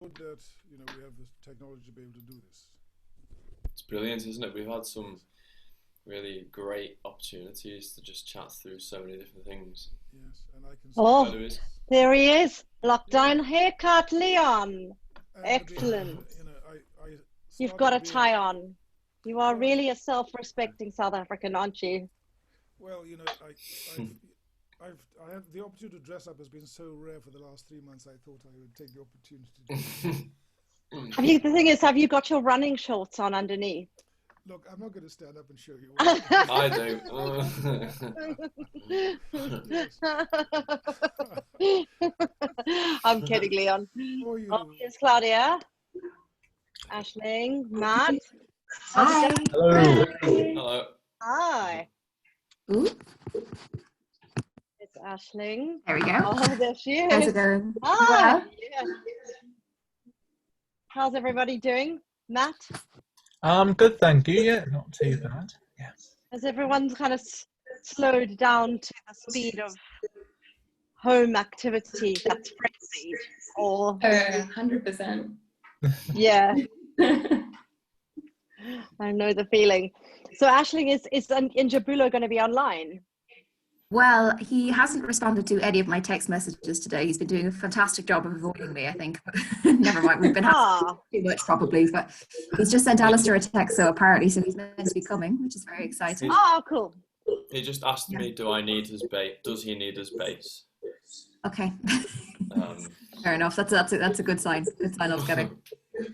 good that we have the technology to be able to do this. It's brilliant, isn't it? We've had some really great opportunities to just chat through so many different things. Yes, and I can see. Oh, Louise. there he is. Lockdown haircut, Leon. Excellent. I You've got a started tie on. You are really a self-respecting South African, aren't you? Well, I have the opportunity to dress up has been so rare for the last 3 months. I thought I would take the opportunity to do it. The thing is, have you got your running shorts on underneath? Look, I'm not going to stand up and show you. I do. I'm kidding, Leon. Oh, here's Claudia, Aisling, Matt. Hi. Hello. Hello. Hi. Ooh. It's Aisling. There we go. Oh, there she is. How's it going? Hi. Well. Yeah. How's everybody doing? Matt? Good, thank you. Yeah, not too bad. Yeah. Has everyone kind of slowed down to the speed of home activity that's frenzied? Or 100%. yeah. I know the feeling. So Aisling, is Njabulo going to be online? Well, he hasn't responded to any of my text messages today. He's been doing a fantastic job of avoiding me, I think. But never mind, we've been having too much probably. But he's just sent Alistair a text, so apparently, so he's meant to be coming, which is very exciting. Oh, cool. He just asked me, "Do I need his base? Does he need his base?" Okay. Fair enough. That's a good sign. Good sign altogether.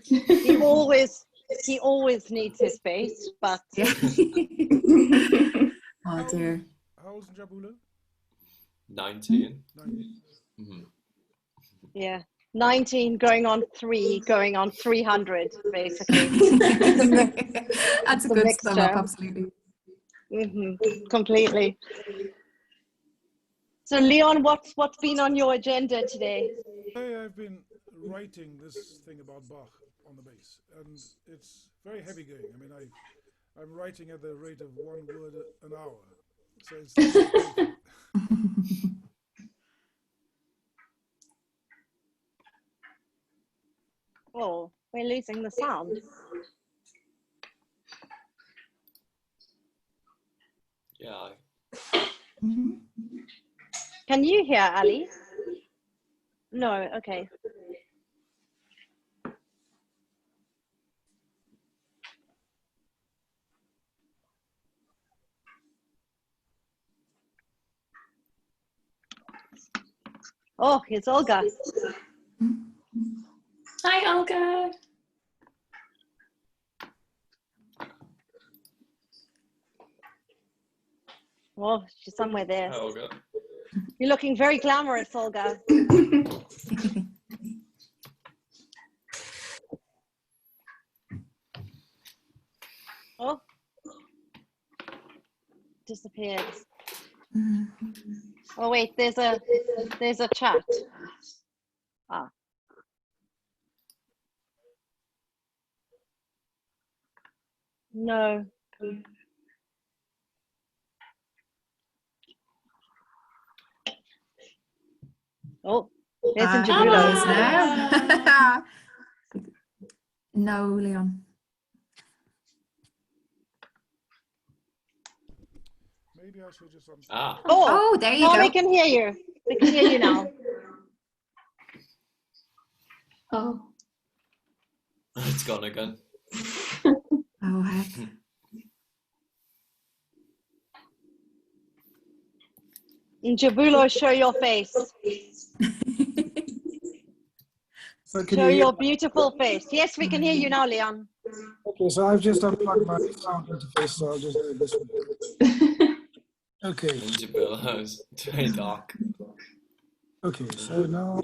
He always needs his space, but yeah. Oh dear. How old's Njabulo? 19. 19. Mm-hmm. Yeah, 19 going on 300 basically. That's a good sum up, absolutely. Completely. So Leon, what's been on your agenda today? I've been writing this thing about Bach on the bass, and it's very heavy going. I mean, I'm writing at the rate of 1 word an hour, so it's Oh, we're losing the sound. Yeah. Can you hear Ali? No, okay. Oh, it's Olga. Hi, Olga. Oh, she's somewhere there. Hi, Olga. You're looking very glamorous, Olga. Oh, disappeared. Oh wait, there's a chat. Ah. No. Oh, there's Njabulo now. No, Leon. Maybe I should just. Oh, there you go. We can hear you. We can hear you now. Oh. It's gone again. Oh, heck. Njabulo, show your face. Show your beautiful face. Yes, we can hear you now, Leon. Okay, so I've just unplugged my sound interface, so I'll just do it this way. Okay. Njabulo is very dark. Okay, so now,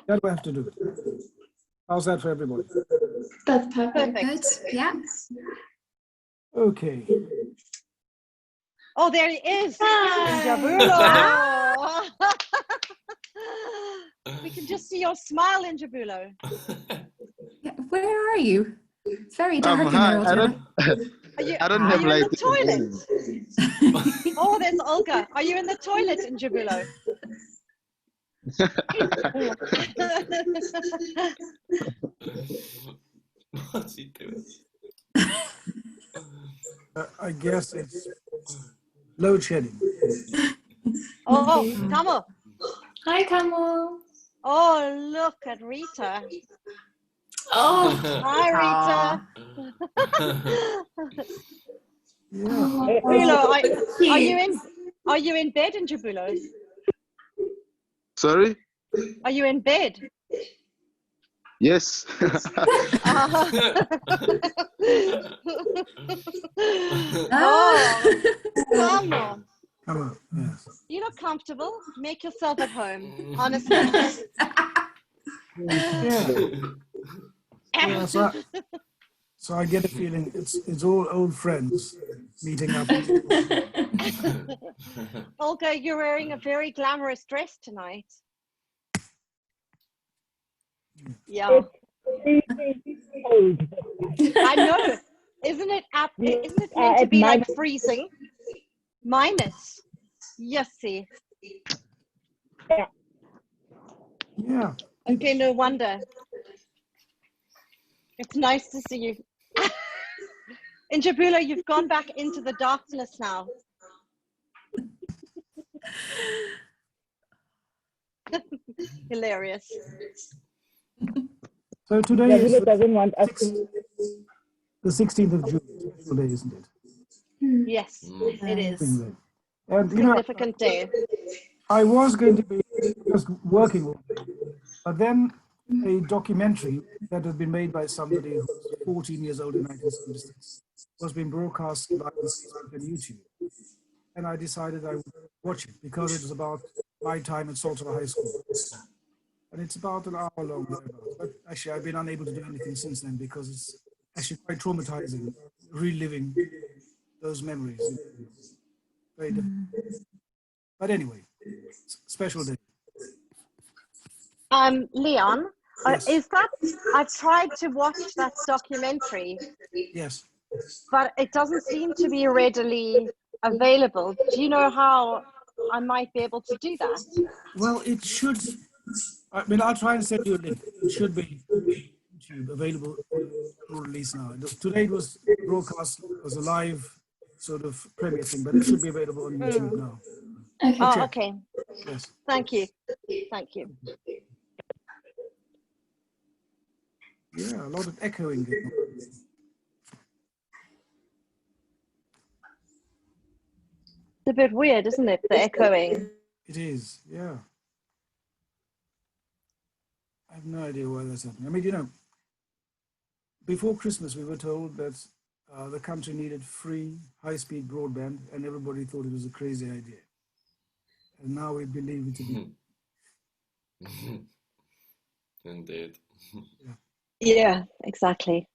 what do I have to do? How's that for everybody? That's perfect. Good. Yeah. Okay. Oh, there he is. Njabulo. We can just see your smile, Njabulo. Yeah, where are you? It's very dark in Hi, there. I don't have you in light the toilet? Oh, there's Olga. Are you in the toilet, Njabulo? What's he doing? I guess it's load shedding. Oh, Okay. Camo. Hi, Camo. Oh, look at Rita. Oh, Hi, Rita. Yeah. oh, Jabulo, so cute. are you in bed in Jabulo? Sorry? Are you in bed? Yes. Oh, Camo. Come on. Yes. You look comfortable. Make yourself at home. Honestly. Yeah. Yeah. So I get a feeling it's all old friends meeting up. Olga, you're wearing a very glamorous dress tonight. Yeah. I know. Isn't it meant to be like freezing? Minus. Yes, see. Yeah. Okay, no wonder. It's nice to see you. In Jabulo, you've gone back into the darkness now. Hilarious. So today is the 16th of June, special day, isn't it? Yes, it is. And you know, Significant day. I was going to be just working all day, but then a documentary that had been made by somebody who was 14 years old in 1976 was being broadcast live on Facebook and YouTube. And I decided I would watch it because it was about my time at Salt River High School. And it's about an hour long. But actually, I've been unable to do anything since then because it's actually quite traumatizing, reliving those memories. Very difficult. But anyway, special day. Leon, Yes. is that, I've tried to watch that documentary, Yes. but it doesn't seem to be readily available. Do you know how I might be able to do that? Well, it should. I mean, I'll try and send you a link. It should be YouTube available for release now. Today it was broadcast as a live sort of premiere thing, but it should be available on YouTube now. Okay. Oh, check. okay. Yes. Thank you. Thank you. Yeah, a lot of echoing going on. It's a bit weird, isn't it? The echoing. It is, yeah. I have no idea why that's happening. I mean, you know, before Christmas, we were told that the country needed free, high-speed broadband, and everybody thought it was a crazy idea. And now we believe it to be. Indeed. Yeah, exactly.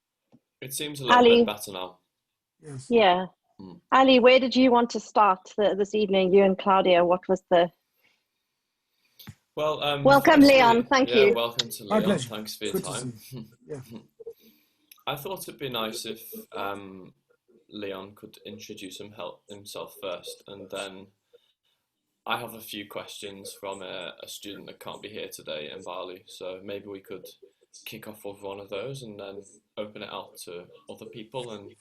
It seems a little Ali. bit better now. Yes. Yeah. Ali, where did you want to start this evening? You and Claudia, what was the... Well, welcome, firstly, Leon. Thank you. Welcome to My Leon. pleasure. Thanks for your Good to time. see you. Yeah. I thought it'd be nice if Leon could introduce himself first, and then I have a few questions from a student that can't be here today in Bali. So maybe we could kick off with one of those and then open it out to other people and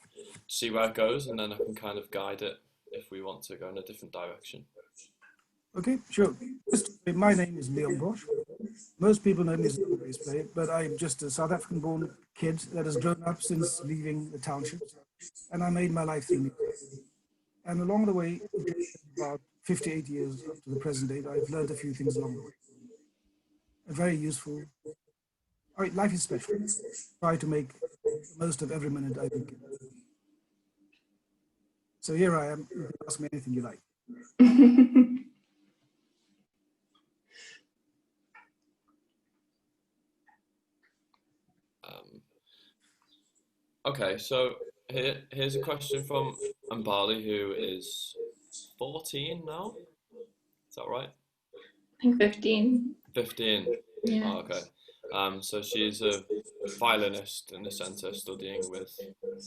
see where it goes, and then I can kind of guide it if we want to go in a different direction. Okay, sure. My name is Leon Bosch. Most people know me as a bass player, but I'm just a South African-born kid that has grown up since leaving the townships, and I made my life through music. And along the way, about 58 years up to the present date, I've learned a few things along the way. And very useful. All right, life is special. Try to make the most of every minute I think. So here I am. You can ask me anything you like. Okay, so here's a question from Ambali, who is 14 now. Is that right? I think 15. 15. Yeah. Oh, okay. So she's a violinist in the centre, studying with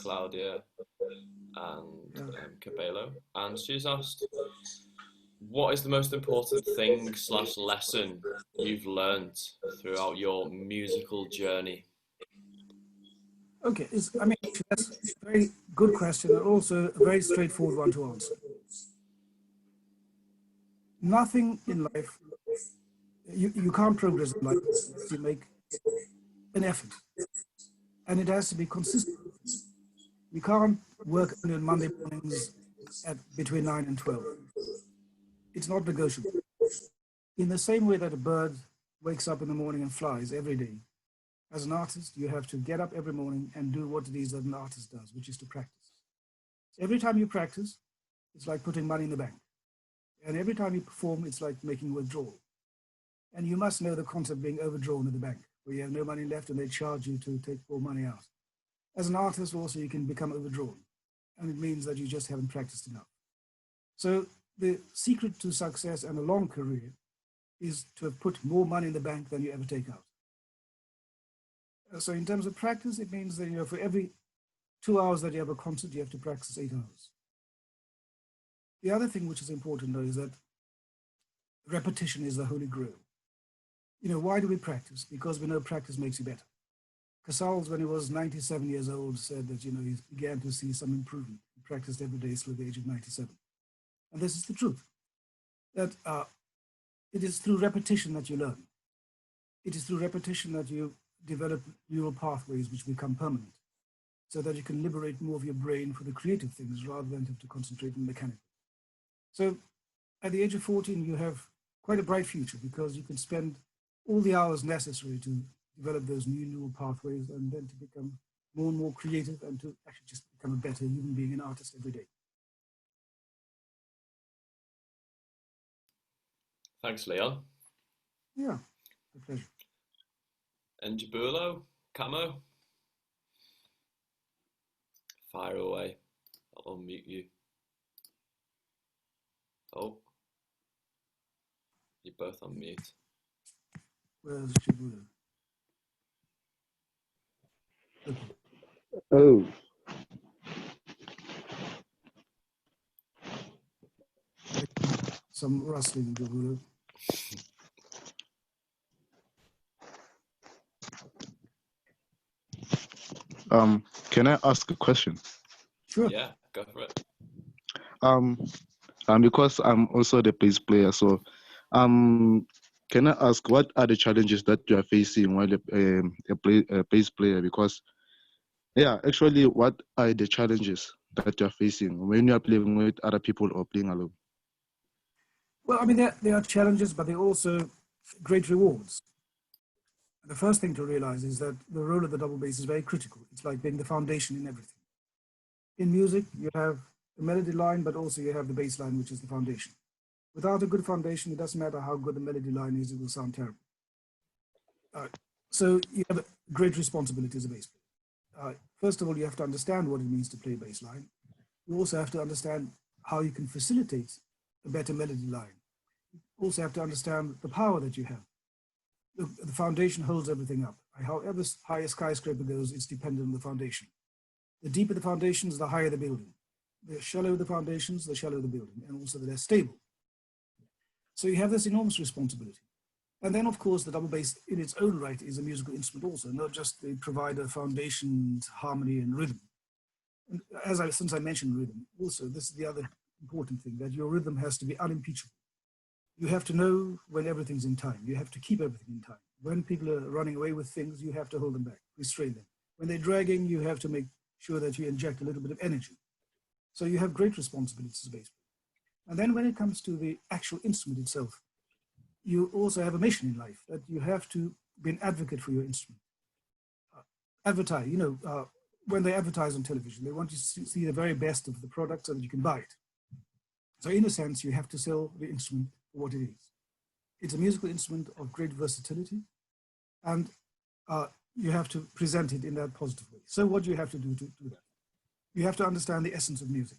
Claudia and Cabello. And she's asked, what is the most important thing / lesson you've learned throughout your musical journey? Okay, I mean, that's a very good question and also a very straightforward one to answer. Nothing in life, you can't progress in life unless you make an effort. And it has to be consistent. You can't work only on Monday mornings at between 9 and 12. It's not negotiable. In the same way that a bird wakes up in the morning and flies every day, as an artist, you have to get up every morning and do what it is that an artist does, which is to practice. Every time you practice, it's like putting money in the bank. And every time you perform, it's like making a withdrawal. And you must know the concept of being overdrawn at the bank, where you have no money left and they charge you to take more money out. As an artist, also, you can become overdrawn. And it means that you just haven't practiced enough. So the secret to success and a long career is to have put more money in the bank than you ever take out. So in terms of practice, it means that, you know, for every 2 hours that you have a concert, you have to practice 8 hours. The other thing which is important, though, is that repetition is the holy grail. You know, why do we practice? Because we know practice makes you better. Casals, when he was 97 years old, said that, you know, he began to see some improvement. He practiced every day till the age of 97. And this is the truth, that it is through repetition that you learn. It is through repetition that you develop neural pathways which become permanent, so that you can liberate more of your brain for the creative things rather than have to concentrate on mechanical. So at the age of 14, you have quite a bright future because you can spend all the hours necessary to develop those new neural pathways and then to become more and more creative and to actually just become a better human being, an artist every day. Thanks, Leon. Yeah, a pleasure. And Jabulo, Camo, fire away. I'll unmute you. Oh, you're both on mute. Where's Shibuya? Okay. Oh, Some rustling, Shibuya. can I ask a question? Sure. Yeah, go for it. Because I'm also the bass player, so can I ask what are the challenges that you are facing while a bass player? Because yeah, actually, what are the challenges that you are facing when you are playing with other people or playing alone? Well, I mean, there are challenges, but there are also great rewards. The first thing to realize is that the role of the double bass is very critical. It's like being the foundation in everything. In music, you have the melody line, but also you have the bass line, which is the foundation. Without a good foundation, it doesn't matter how good the melody line is, it will sound terrible. So you have a great responsibility as a bass player. First of all, you have to understand what it means to play bass line. You also have to understand how you can facilitate a better melody line. You also have to understand the power that you have. The foundation holds everything up. However high a skyscraper goes, it's dependent on the foundation. The deeper the foundations, the higher the building. The shallower the foundations, the shallower the building, and also the less stable. So you have this enormous responsibility. And then, of course, the double bass in its own right is a musical instrument also, not just the provider foundation, harmony, and rhythm. And since I mentioned rhythm, also, this is the other important thing, that your rhythm has to be unimpeachable. You have to know when everything's in time. You have to keep everything in time. When people are running away with things, you have to hold them back, restrain them. When they're dragging, you have to make sure that you inject a little bit of energy. So you have great responsibilities as a bass player. And then when it comes to the actual instrument itself, you also have a mission in life, that you have to be an advocate for your instrument. Advertise, when they advertise on television, they want you to see the very best of the product so that you can buy it. So in a sense, you have to sell the instrument for what it is. It's a musical instrument of great versatility, and you have to present it in that positive way. So what do you have to do to do that? You have to understand the essence of music.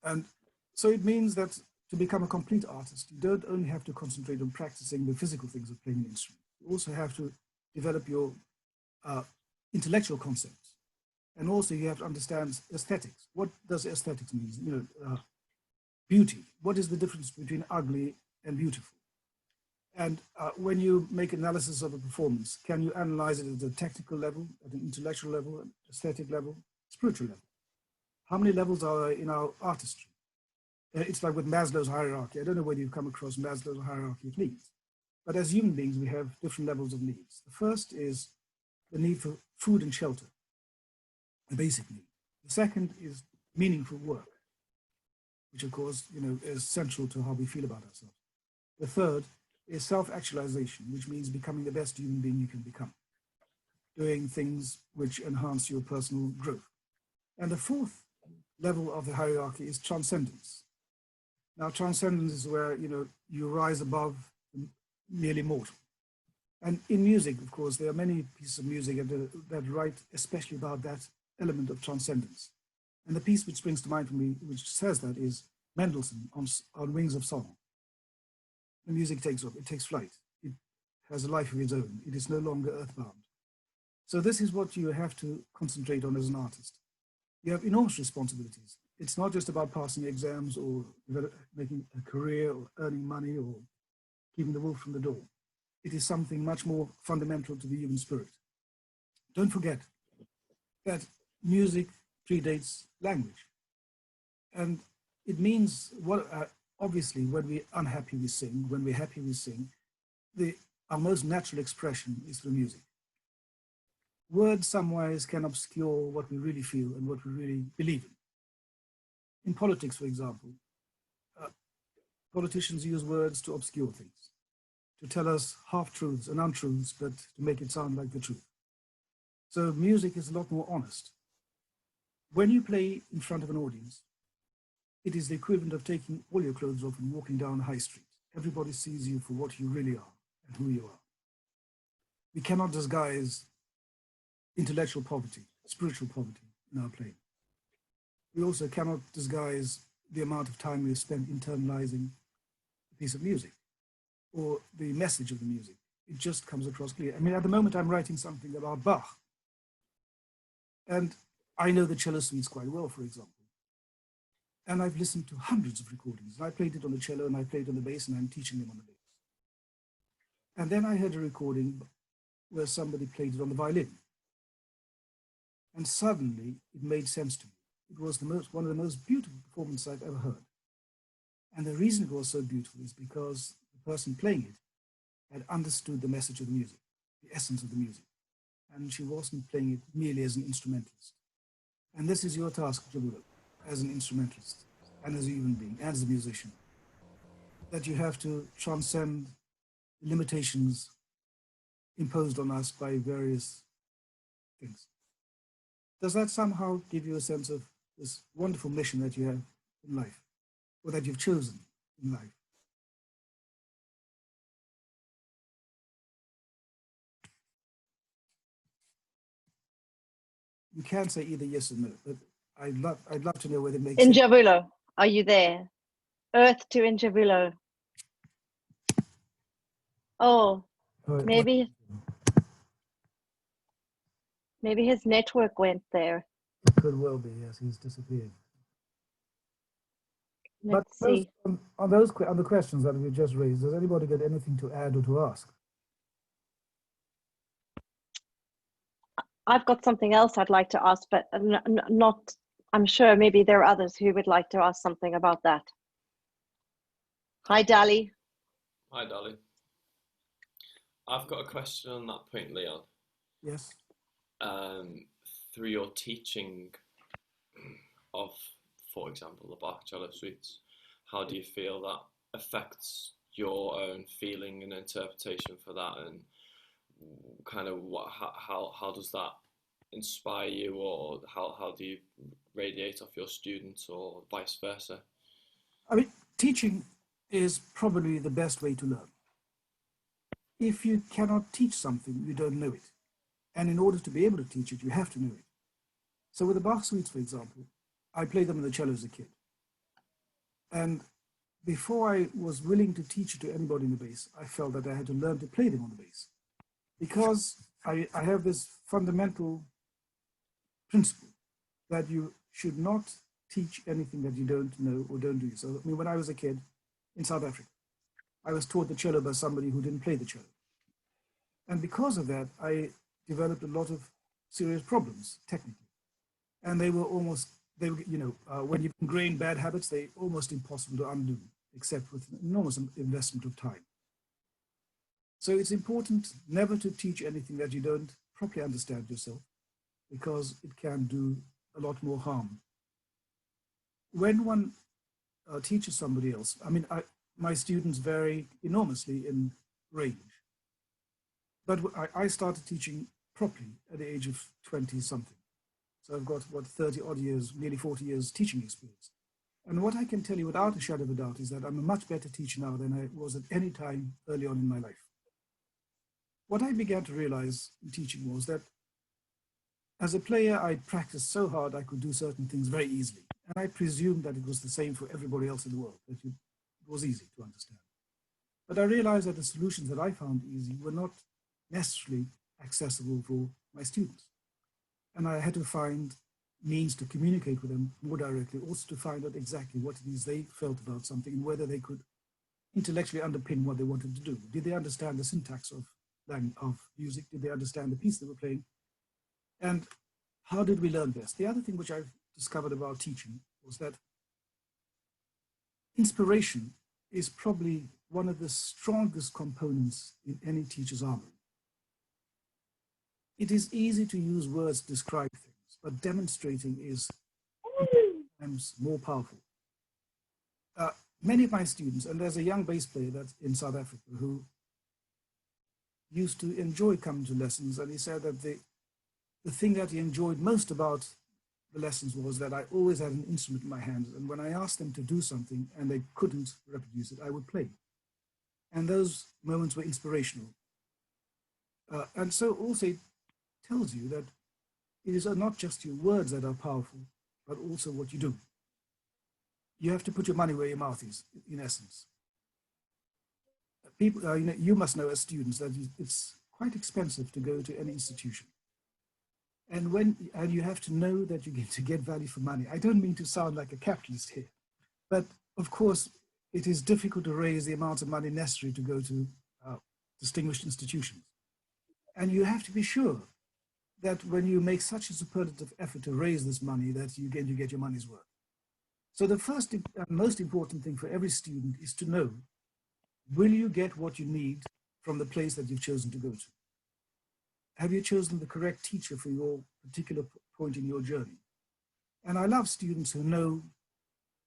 And so it means that to become a complete artist, you don't only have to concentrate on practicing the physical things of playing the instrument. You also have to develop your intellectual concepts. And also you have to understand aesthetics. What does aesthetics mean? beauty. What is the difference between ugly and beautiful? And when you make analysis of a performance, can you analyze it at a technical level, at an intellectual level, an aesthetic level, spiritual level? How many levels are there in our artistry? It's like with Maslow's hierarchy. I don't know whether you've come across Maslow's hierarchy of needs, but as human beings, we have different levels of needs. The first is the need for food and shelter, a basic need. The second is meaningful work, which of course, is central to how we feel about ourselves. The third is self-actualization, which means becoming the best human being you can become, doing things which enhance your personal growth. And the fourth level of the hierarchy is transcendence. Now, transcendence is where, you rise above the merely mortal. And in music, of course, there are many pieces of music that write especially about that element of transcendence. And the piece which springs to mind for me, which says that, is Mendelssohn on Wings of Song. The music takes off, it takes flight. It has a life of its own. It is no longer earthbound. So this is what you have to concentrate on as an artist. You have enormous responsibilities. It's not just about passing exams or making a career or earning money or keeping the wolf from the door. It is something much more fundamental to the human spirit. Don't forget that music predates language. And it means, obviously, when we're unhappy, we sing. When we're happy, we sing. Our most natural expression is through music. Words, some ways, can obscure what we really feel and what we really believe in. In politics, for example, politicians use words to obscure things, to tell us half-truths and untruths, but to make it sound like the truth. So music is a lot more honest. When you play in front of an audience, it is the equivalent of taking all your clothes off and walking down High Street. Everybody sees you for what you really are and who you are. We cannot disguise intellectual poverty, spiritual poverty in our playing. We also cannot disguise the amount of time we spend internalizing a piece of music or the message of the music. It just comes across clear. I mean, at the moment, I'm writing something about Bach. And I know the cello suites quite well, for example. And I've listened to hundreds of recordings. I played it on the cello and I played on the bass, and I'm teaching them on the bass. And then I heard a recording where somebody played it on the violin. And suddenly it made sense to me. It was one of the most beautiful performances I've ever heard. And the reason it was so beautiful is because the person playing it had understood the message of the music, the essence of the music. And she wasn't playing it merely as an instrumentalist. And this is your task, Jabulo, as an instrumentalist and as a human being, and as a musician, that you have to transcend the limitations imposed on us by various things. Does that somehow give you a sense of this wonderful mission that you have in life, or that you've chosen in life? You can say either yes or no, but I'd love to know whether it makes sense. Injavulo, are you there? Earth to Injavulo. Oh, maybe his network went there. It could well be, yes, he's disappeared. Let's see. On the questions that we just raised, does anybody got anything to add or to ask? I've got something else I'd like to ask, but not, I'm sure maybe there are others who would like to ask something about that. Hi, Dali. Hi, Dali. I've got a question on that point, Leon. Yes. Through your teaching of, for example, the Bach cello suites, how do you feel that affects your own feeling and interpretation for that, and kind of how does that inspire you, or how do you radiate off your students, or vice versa? I mean, teaching is probably the best way to learn. If you cannot teach something, you don't know it. And in order to be able to teach it, you have to know it. So with the Bach suites, for example, I played them on the cello as a kid. And before I was willing to teach it to anybody in the bass, I felt that I had to learn to play them on the bass. Because I have this fundamental principle that you should not teach anything that you don't know or don't do. So, I mean, when I was a kid in South Africa, I was taught the cello by somebody who didn't play the cello. And because of that, I developed a lot of serious problems technically. And they were, you know, when you've ingrained bad habits, they're almost impossible to undo, except with an enormous investment of time. So it's important never to teach anything that you don't properly understand yourself, because it can do a lot more harm. When one teaches somebody else, I mean, my students vary enormously in range. But I started teaching properly at the age of 20-something. So I've got, what, 30 odd years, nearly 40 years teaching experience. And what I can tell you without a shadow of a doubt is that I'm a much better teacher now than I was at any time early on in my life. What I began to realize in teaching was that as a player, I practiced so hard I could do certain things very easily. And I presumed that it was the same for everybody else in the world, that it was easy to understand. But I realized that the solutions that I found easy were not necessarily accessible for my students. And I had to find means to communicate with them more directly, also to find out exactly what it is they felt about something and whether they could intellectually underpin what they wanted to do. Did they understand the syntax of music? Did they understand the piece they were playing? And how did we learn best? The other thing which I've discovered about teaching was that inspiration is probably one of the strongest components in any teacher's armor. It is easy to use words to describe things, but demonstrating is sometimes more powerful. Many of my students, and there's a young bass player that's in South Africa who used to enjoy coming to lessons, and he said that the thing that he enjoyed most about the lessons was that I always had an instrument in my hands, and when I asked them to do something and they couldn't reproduce it, I would play. And those moments were inspirational. And so also it tells you that it is not just your words that are powerful, but also what you do. You have to put your money where your mouth is, in essence. People, you must know as students that it's quite expensive to go to any institution. And you have to know that you get to get value for money. I don't mean to sound like a capitalist here, but of course, it is difficult to raise the amount of money necessary to go to distinguished institutions. And you have to be sure that when you make such a superlative effort to raise this money, that you get your money's worth. So the first and most important thing for every student is to know, will you get what you need from the place that you've chosen to go to? Have you chosen the correct teacher for your particular point in your journey? And I love students who know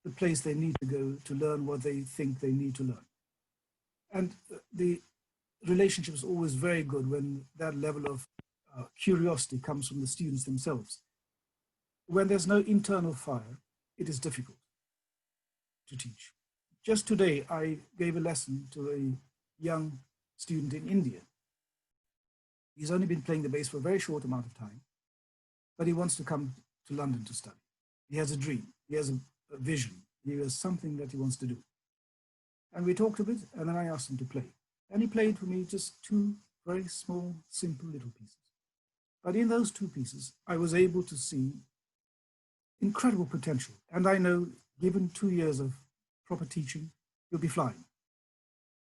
the place they need to go to learn what they think they need to learn. And the relationship is always very good when that level of curiosity comes from the students themselves. When there's no internal fire, it is difficult to teach. Just today, I gave a lesson to a young student in India. He's only been playing the bass for a very short amount of time, but he wants to come to London to study. He has a dream, he has a vision, he has something that he wants to do. And we talked a bit, and then I asked him to play. And he played for me just two very small, simple little pieces. But in those two pieces, I was able to see incredible potential. And I know, given 2 years of proper teaching, you'll be flying.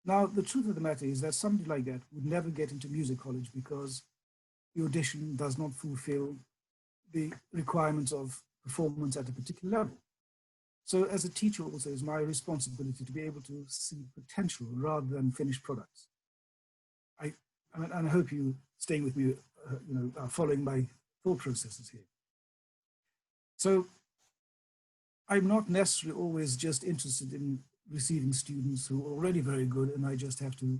Now, the truth of the matter is that somebody like that would never get into music college because the audition does not fulfill the requirements of performance at a particular level. So as a teacher also, it's my responsibility to be able to see potential rather than finished products. I hope you staying with me, following my thought processes here. So I'm not necessarily always just interested in receiving students who are already very good, and I just have to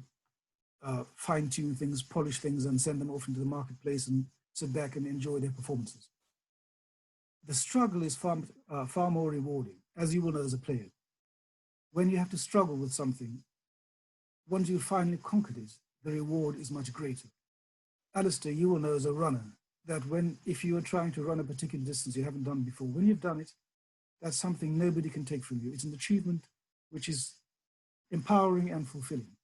fine-tune things, polish things, and send them off into the marketplace and sit back and enjoy their performances. The struggle is far more rewarding, as you will know as a player. When you have to struggle with something, once you finally conquered it, the reward is much greater. Alistair, you will know as a runner that if you are trying to run a particular distance you haven't done before, when you've done it, that's something nobody can take from you. It's an achievement which is empowering and fulfilling.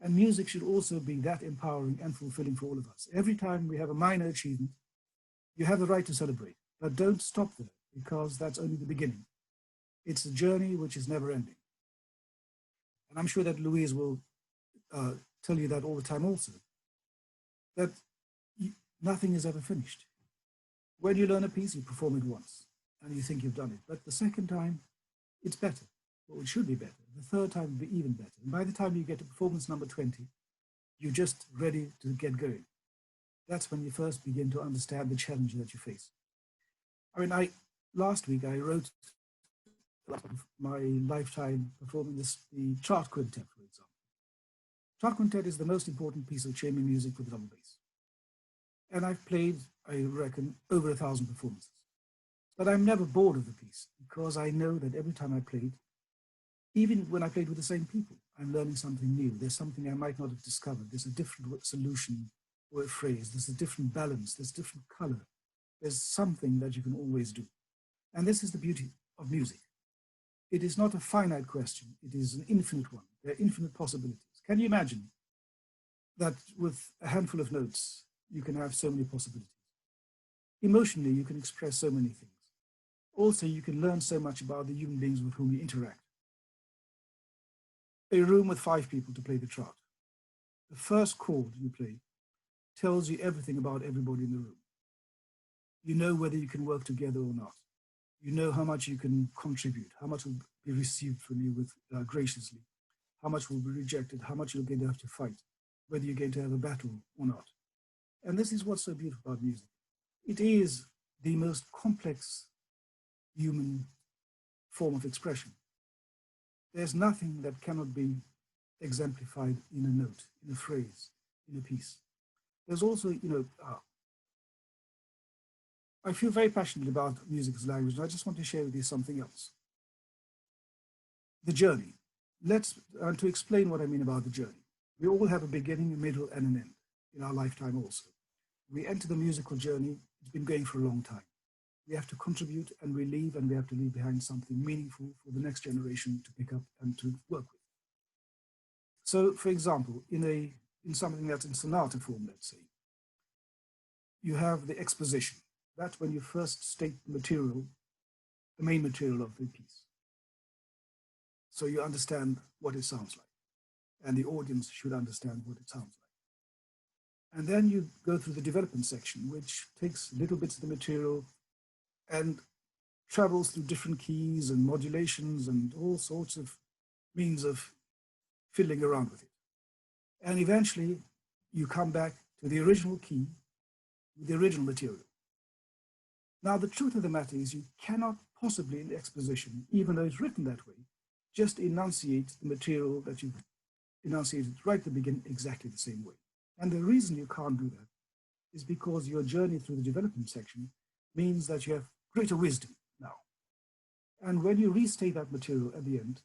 And music should also be that empowering and fulfilling for all of us. Every time we have a minor achievement, you have the right to celebrate, but don't stop there. because that's only the beginning. It's a journey which is never ending. And I'm sure that Louise will tell you that all the time also, that nothing is ever finished. When you learn a piece, you perform it once and you think you've done it. But the second time, it's better. Well, it should be better. The third time will be even better. And by the time you get to performance number 20, you're just ready to get going. That's when you first begin to understand the challenge that you face. I mean, last week I wrote my lifetime performing the chart quintet, for example. Chart quintet is the most important piece of chamber music for the double bass. And I've played, I reckon, over 1,000 performances. But I'm never bored of the piece because I know that every time I played, even when I played with the same people, I'm learning something new. There's something I might not have discovered. There's a different solution or a phrase. There's a different balance. There's different color. There's something that you can always do. And this is the beauty of music. It is not a finite question. It is an infinite one. There are infinite possibilities. Can you imagine that with a handful of notes, you can have so many possibilities? Emotionally, you can express so many things. Also, you can learn so much about the human beings with whom you interact. A room with 5 people to play the chart. The first chord you play tells you everything about everybody in the room. You know whether you can work together or not. You know how much you can contribute, how much will be received from you with graciously, how much will be rejected, how much you're going to have to fight, whether you're going to have a battle or not. And this is what's so beautiful about music. It is the most complex human form of expression. There's nothing that cannot be exemplified in a note, in a phrase, in a piece. There's also, I feel very passionate about music as language, and I just want to share with you something else. The journey. To explain what I mean about the journey. We all have a beginning, a middle, and an end in our lifetime also. We enter the musical journey, it's been going for a long time. We have to contribute and we leave, and we have to leave behind something meaningful for the next generation to pick up and to work with. So, for example, in something that's in sonata form, let's say, you have the exposition. That's when you first state the material, the main material of the piece. So you understand what it sounds like, and the audience should understand what it sounds like. And then you go through the development section, which takes little bits of the material and travels through different keys and modulations and all sorts of means of fiddling around with it. And eventually you come back to the original key with the original material. Now, the truth of the matter is you cannot possibly in the exposition, even though it's written that way, just enunciate the material that you've enunciated right at the beginning exactly the same way. And the reason you can't do that is because your journey through the development section means that you have greater wisdom now. And when you restate that material at the end,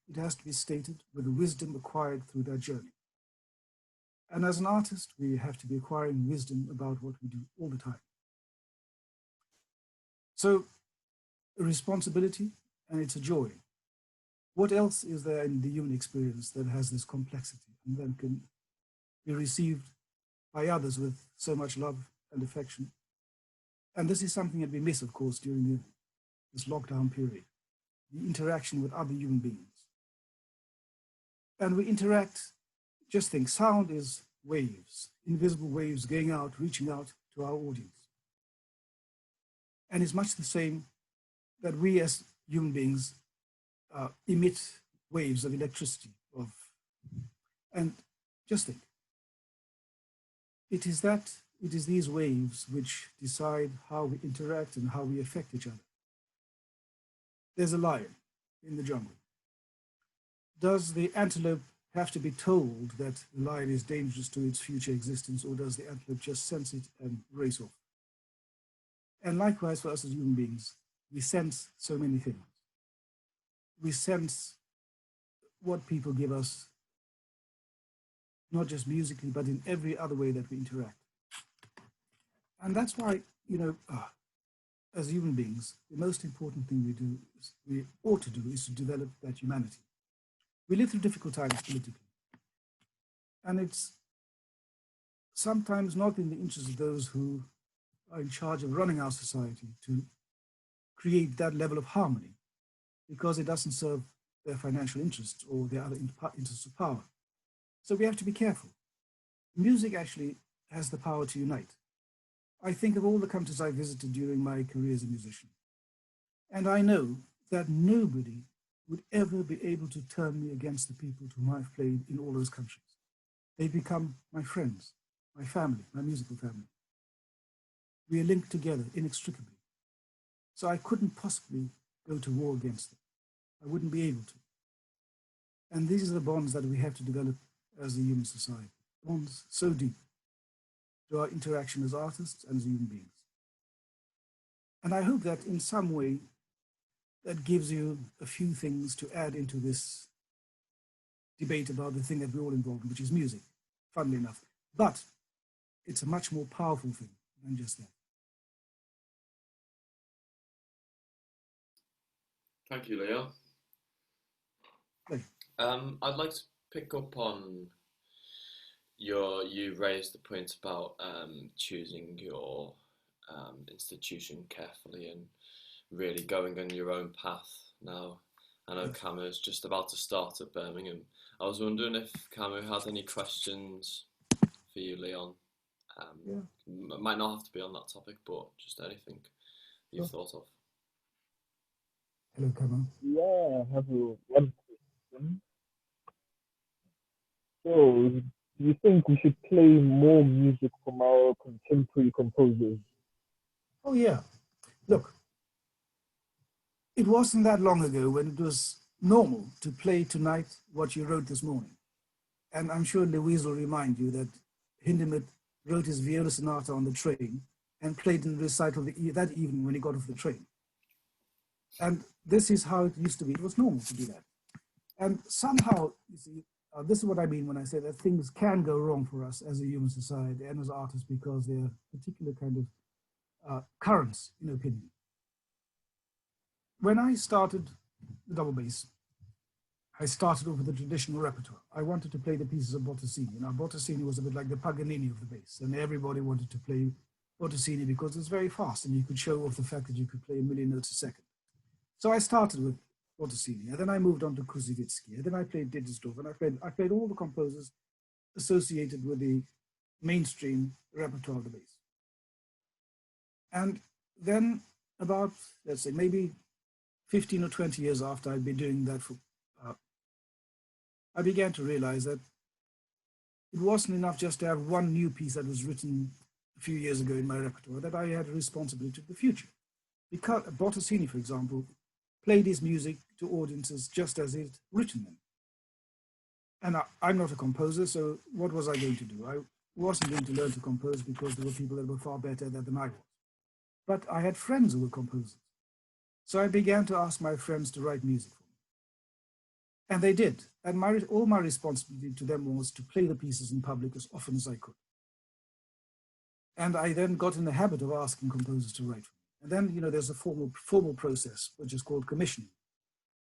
it has to be stated with the wisdom acquired through that journey. And as an artist, we have to be acquiring wisdom about what we do all the time. So, a responsibility, and it's a joy. What else is there in the human experience that has this complexity and then can be received by others with so much love and affection? And this is something that we miss, of course, during this lockdown period, the interaction with other human beings. And we interact, just think, sound is waves, invisible waves going out, reaching out to our audience. And it's much the same that we as human beings emit waves of electricity, and just think, it is these waves which decide how we interact and how we affect each other. There's a lion in the jungle. Does the antelope have to be told that the lion is dangerous to its future existence, or does the antelope just sense it and race off? And likewise for us as human beings, we sense so many things. We sense what people give us, not just musically, but in every other way that we interact. And that's why, as human beings, the most important thing we ought to do is to develop that humanity. We live through difficult times politically. And it's sometimes not in the interest of those who are in charge of running our society to create that level of harmony because it doesn't serve their financial interests or their other interests of power. So we have to be careful. Music actually has the power to unite. I think of all the countries I visited during my career as a musician, and I know that nobody would ever be able to turn me against the people to whom I've played in all those countries. They become my friends, my family, my musical family. We are linked together inextricably. So I couldn't possibly go to war against them. I wouldn't be able to. And these are the bonds that we have to develop as a human society. Bonds so deep to our interaction as artists and as human beings. And I hope that in some way that gives you a few things to add into this debate about the thing that we're all involved in, which is music, funnily enough. But it's a much more powerful thing than just that. Thank you, Leon. Okay. I'd like to pick up on you raised the point about choosing your institution carefully and really going on your own path now. I know Camu's just about to start at Birmingham. I was wondering if Camu had any questions for you, Leon. It might not have to be on that topic, but just anything you've thought of. Hello, Camu. Yeah, I have one question. So, do you think we should play more music from our contemporary composers? Oh, yeah. Look, it wasn't that long ago when it was normal to play tonight what you wrote this morning. And I'm sure Louise will remind you that Hindemith wrote his viola sonata on the train and played in the recital that evening when he got off the train. And this is how it used to be. It was normal to do that. And somehow, you see, this is what I mean when I say that things can go wrong for us as a human society and as artists because there are particular kind of currents in opinion. When I started the double bass, I started off with the traditional repertoire. I wanted to play the pieces of Bottesini. Now, Bottesini was a bit like the Paganini of the bass, and everybody wanted to play Bottesini because it's very fast, and you could show off the fact that you could play a million notes a second. So I started with Bottesini, and then I moved on to Kruszycki, and then I played Dittersdorf, and I played all the composers associated with the mainstream repertoire of the bass. And then about, let's say, maybe 15 or 20 years after I'd been doing that I began to realize that it wasn't enough just to have one new piece that was written a few years ago in my repertoire, that I had a responsibility to the future. Because Bottesini, for example, played his music to audiences just as he'd written them. And I'm not a composer, so what was I going to do? I wasn't going to learn to compose because there were people that were far better at that than I was. But I had friends who were composers. So I began to ask my friends to write music for me. And they did. And all my responsibility to them was to play the pieces in public as often as I could. And I then got in the habit of asking composers to write for me. And then, you know, there's a formal process, which is called commissioning.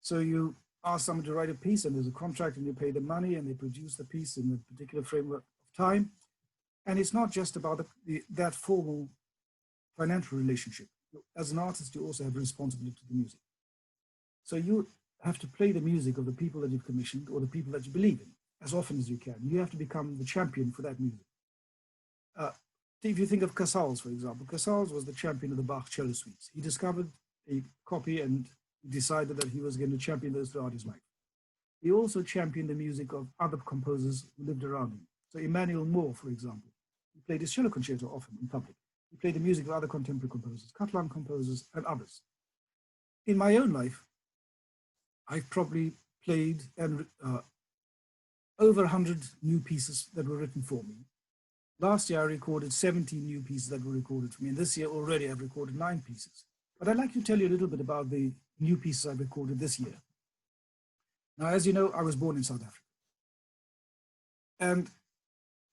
So you ask someone to write a piece, and there's a contract, and you pay them money, and they produce the piece in a particular framework of time. And it's not just about that formal financial relationship. As an artist, you also have a responsibility to the music. So you have to play the music of the people that you've commissioned or the people that you believe in as often as you can. You have to become the champion for that music. If you think of Casals, for example, Casals was the champion of the Bach cello suites. He discovered a copy and decided that he was going to champion those throughout his life. He also championed the music of other composers who lived around him. So Emmanuel Moore, for example, he played his cello concerto often in public. He played the music of other contemporary composers, Catalan composers, and others. In my own life, I've probably played over 100 new pieces that were written for me. Last year, I recorded 17 new pieces that were recorded for me, and this year already I've recorded 9 pieces. But I'd like to tell you a little bit about the new pieces I've recorded this year. Now, as you know, I was born in South Africa. And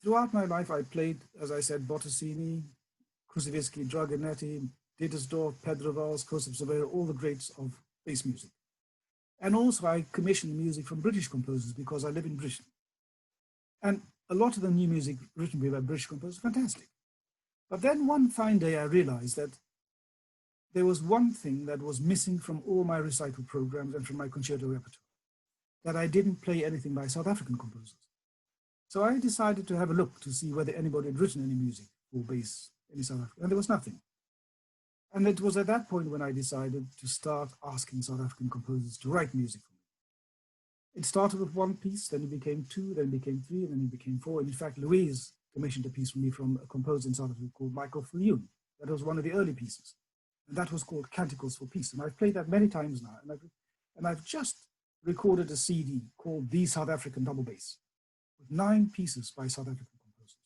throughout my life, I played, as I said, Bottesini, Kruszycki, Dragonetti, Dittersdorf, Pedro Valls, Joseph Severo, all the greats of bass music. And also I commissioned music from British composers because I live in Britain. And a lot of the new music written by British composers is fantastic. But then one fine day I realized that there was one thing that was missing from all my recital programs and from my concerto repertoire, that I didn't play anything by South African composers. So I decided to have a look to see whether anybody had written any music for bass in South Africa, and there was nothing. And it was at that point when I decided to start asking South African composers to write music for me. It started with one piece, then it became two, then it became three, and then it became four. And in fact, Louise commissioned a piece for me from a composer in South Africa called Michael Viljoen. That was one of the early pieces. And that was called Canticles for Peace. And I've played that many times now. And I've just recorded a CD called The South African Double Bass, with 9 pieces by South African composers.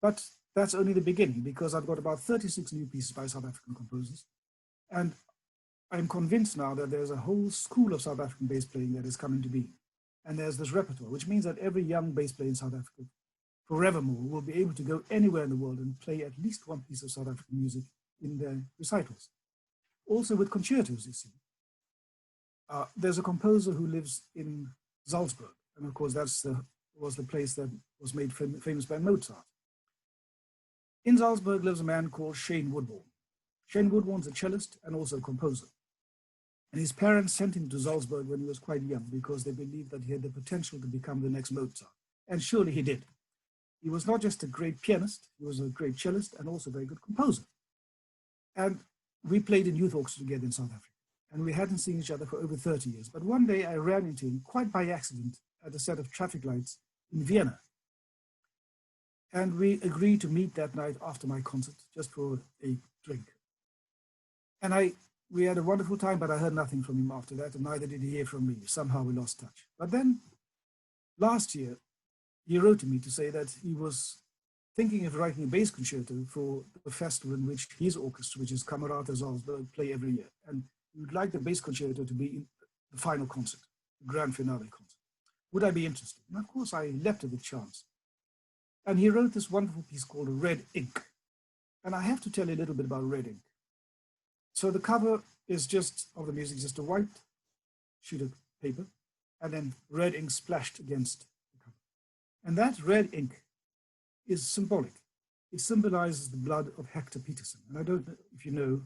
But that's only the beginning, because I've got about 36 new pieces by South African composers. And I'm convinced now that there's a whole school of South African bass playing that is coming to be. And there's this repertoire, which means that every young bass player in South Africa forevermore will be able to go anywhere in the world and play at least one piece of South African music in their recitals. Also with concertos, you see. There's a composer who lives in Salzburg. And of course, that was the place that was made famous by Mozart. In Salzburg lives a man called Shane Woodbourne. Shane Woodbourne's a cellist and also a composer. And his parents sent him to Salzburg when he was quite young because they believed that he had the potential to become the next Mozart. And surely he did. He was not just a great pianist, he was a great cellist and also a very good composer. And we played in youth orchestra together in South Africa. And we hadn't seen each other for over 30 years. But one day I ran into him quite by accident at a set of traffic lights in Vienna. And we agreed to meet that night after my concert, just for a drink. And we had a wonderful time, but I heard nothing from him after that, and neither did he hear from me. Somehow we lost touch. But then last year, he wrote to me to say that he was thinking of writing a bass concerto for the festival in which his orchestra, which is Camerata Salzburg, play every year. And he would like the bass concerto to be in the final concert, the grand finale concert. Would I be interested? And of course, I leapt at the chance. And he wrote this wonderful piece called Red Ink. And I have to tell you a little bit about Red Ink. So the cover is just of the music, just a white sheet of paper, and then red ink splashed against the cover. And that red ink is symbolic. It symbolizes the blood of Hector Peterson. And I don't know if you know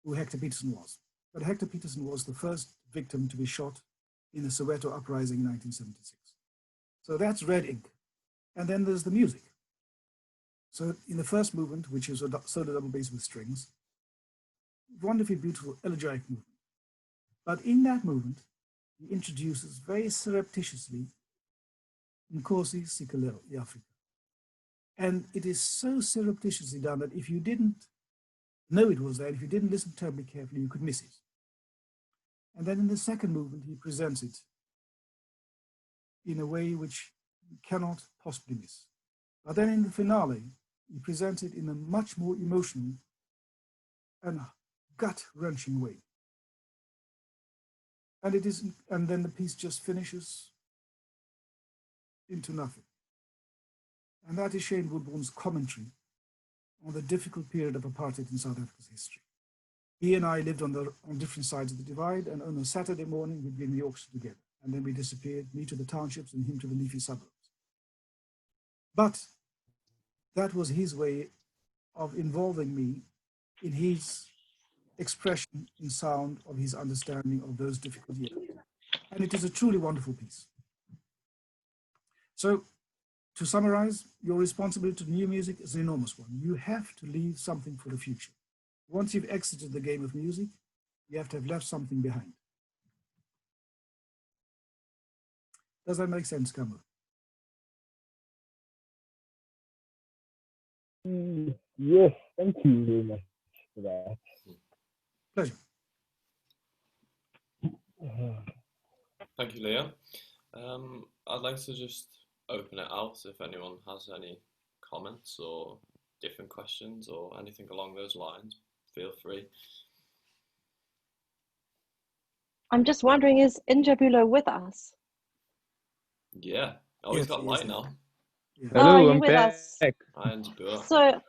who Hector Peterson was, but Hector Peterson was the first victim to be shot in the Soweto uprising in 1976. So that's red ink. And then there's the music. So in the first movement, which is a solo double bass with strings, wonderfully beautiful elegiac movement. But in that movement, he introduces very surreptitiously Nkosi Sikelelo, Africa. And it is so surreptitiously done that if you didn't know it was there, if you didn't listen terribly carefully, you could miss it. And then in the second movement, he presents it in a way which you cannot possibly miss. But then in the finale, he presents it in a much more emotional and gut-wrenching way. And then the piece just finishes into nothing. And that is Shane Woodbourne's commentary on the difficult period of apartheid in South Africa's history. He and I lived on different sides of the divide, and on a Saturday morning, we'd be in the orchestra together. And then we disappeared, me to the townships and him to the leafy suburbs. But that was his way of involving me in his expression in sound of his understanding of those difficult years. And it is a truly wonderful piece. So to summarize, your responsibility to new music is an enormous one. You have to leave something for the future. Once you've exited the game of music, you have to have left something behind. Does that make sense, Kamo? Yes, thank you very much for that. Pleasure. Thank you, Leon. I'd like to just open it out if anyone has any comments or different questions or anything along those lines. Feel free. I'm just wondering, is Injabulo with us? Yeah. Oh, Yes, he's got light now. Yeah. Hello, you're I'm with us. back. Hi, Injabulo. So,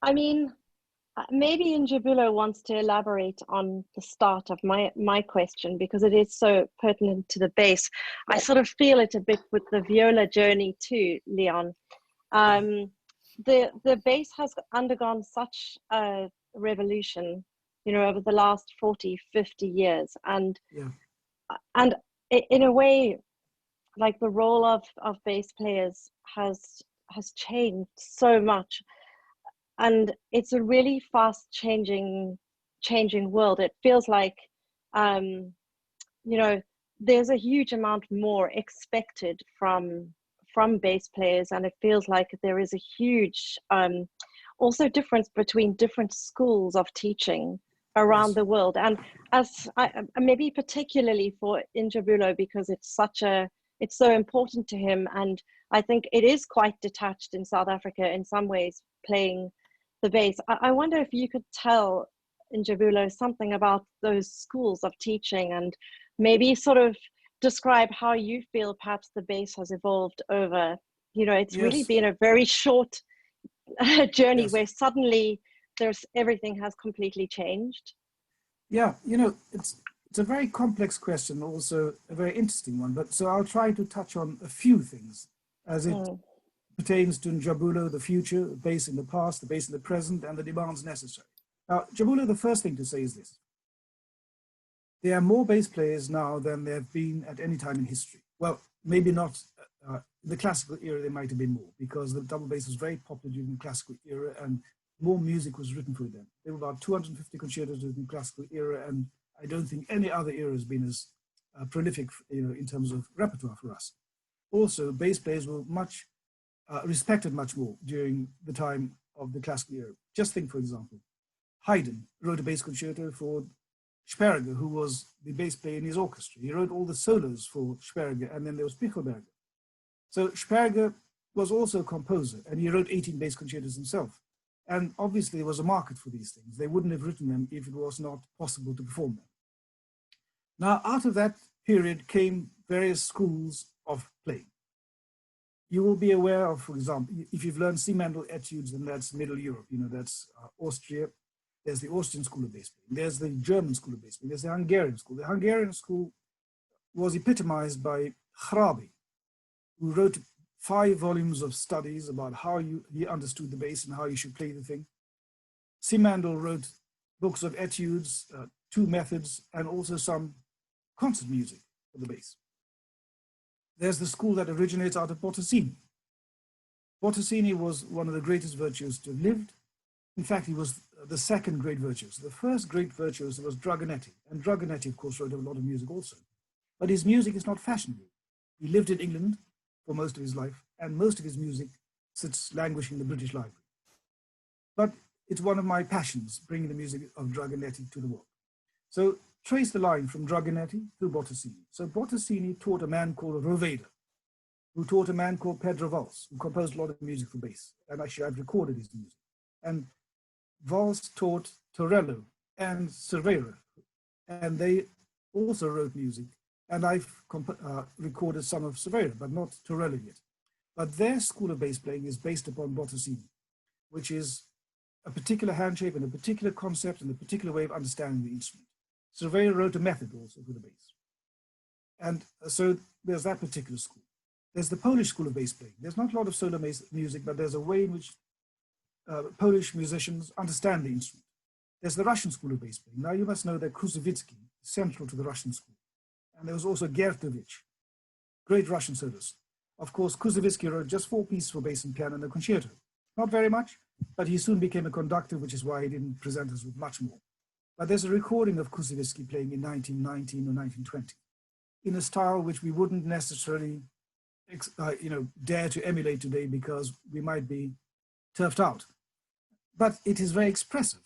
I mean, maybe Injabulo wants to elaborate on the start of my question, because it is so pertinent to the bass. I sort of feel it a bit with the viola journey too, Leon. The bass has undergone such a revolution you know, over the last 40, 50 years. And Yeah. and in a way, like the role of bass players has changed so much, and it's a really fast changing world. It feels like you know, there's a huge amount more expected from bass players, and it feels like there is a huge also difference between different schools of teaching around Yes. the world. And as maybe particularly for Injabulo, because it's so important to him, and I think it is quite detached in South Africa in some ways, playing the bass. I wonder if you could tell Injabulo something about those schools of teaching, and maybe sort of describe how you feel perhaps the bass has evolved over, you know, it's really Yes. been a very short journey Yes. where suddenly everything has completely changed. Yeah, you know, it's a very complex question, also a very interesting one. But so I'll try to touch on a few things as it pertains to Njabulo, the future, the bass in the past, the bass in the present, and the demands necessary. Now, Njabulo, the first thing to say is this: there are more bass players now than there have been at any time in history. Well, maybe not in the classical era. There might have been more, because the double bass was very popular during the classical era, and more music was written for it then. There were about 250 concertos in the classical era, and I don't think any other era has been as prolific, you know, in terms of repertoire for us. Also, bass players were much respected much more during the time of the classical era. Just think, for example, Haydn wrote a bass concerto for Sperger, who was the bass player in his orchestra. He wrote all the solos for Sperger, and then there was Pichelberger. So Sperger was also a composer, and he wrote 18 bass concertos himself. And obviously there was a market for these things. They wouldn't have written them if it was not possible to perform them. Now, out of that period came various schools of playing. You will be aware of, for example, if you've learned C-Mandel etudes, then that's Middle Europe, you know, that's Austria. There's the Austrian school of bass playing. There's the German school of bass playing. There's the Hungarian school. The Hungarian school was epitomized by Hrabi, who wrote 5 volumes of studies about how he understood the bass and how you should play the thing. C-Mandel wrote books of etudes, 2 methods, and also some concert music for the bass. There's the school that originates out of Bottesini. Bottesini was one of the greatest virtuosos to have lived. In fact, he was the second great virtuoso. The first great virtuoso was Dragonetti, and Dragonetti, of course, wrote a lot of music also. But his music is not fashionable. He lived in England for most of his life, and most of his music sits languishing in the British Library. But it's one of my passions, bringing the music of Dragonetti to the world. So trace the line from Dragonetti through Bottesini. So Bottesini taught a man called Roveda, who taught a man called Pedro Valls, who composed a lot of music for bass. And actually, I've recorded his music. And Valls taught Torello and Cervera, and they also wrote music. And I've recorded some of Cervera, but not Torello yet. But their school of bass playing is based upon Bottesini, which is a particular hand shape and a particular concept and a particular way of understanding the instrument. Cervera wrote a method also for the bass. And so there's that particular school. There's the Polish school of bass playing. There's not a lot of solo bass music, but there's a way in which Polish musicians understand the instrument. There's the Russian school of bass playing. Now you must know that Kusevitsky is central to the Russian school. And there was also Gertovich, great Russian soloist. Of course, Kusevitsky wrote just 4 pieces for bass and piano and a concerto. Not very much, but he soon became a conductor, which is why he didn't present us with much more. But there's a recording of Kusevitsky playing in 1919 or 1920 in a style which we wouldn't necessarily dare to emulate today because we might be turfed out. But it is very expressive.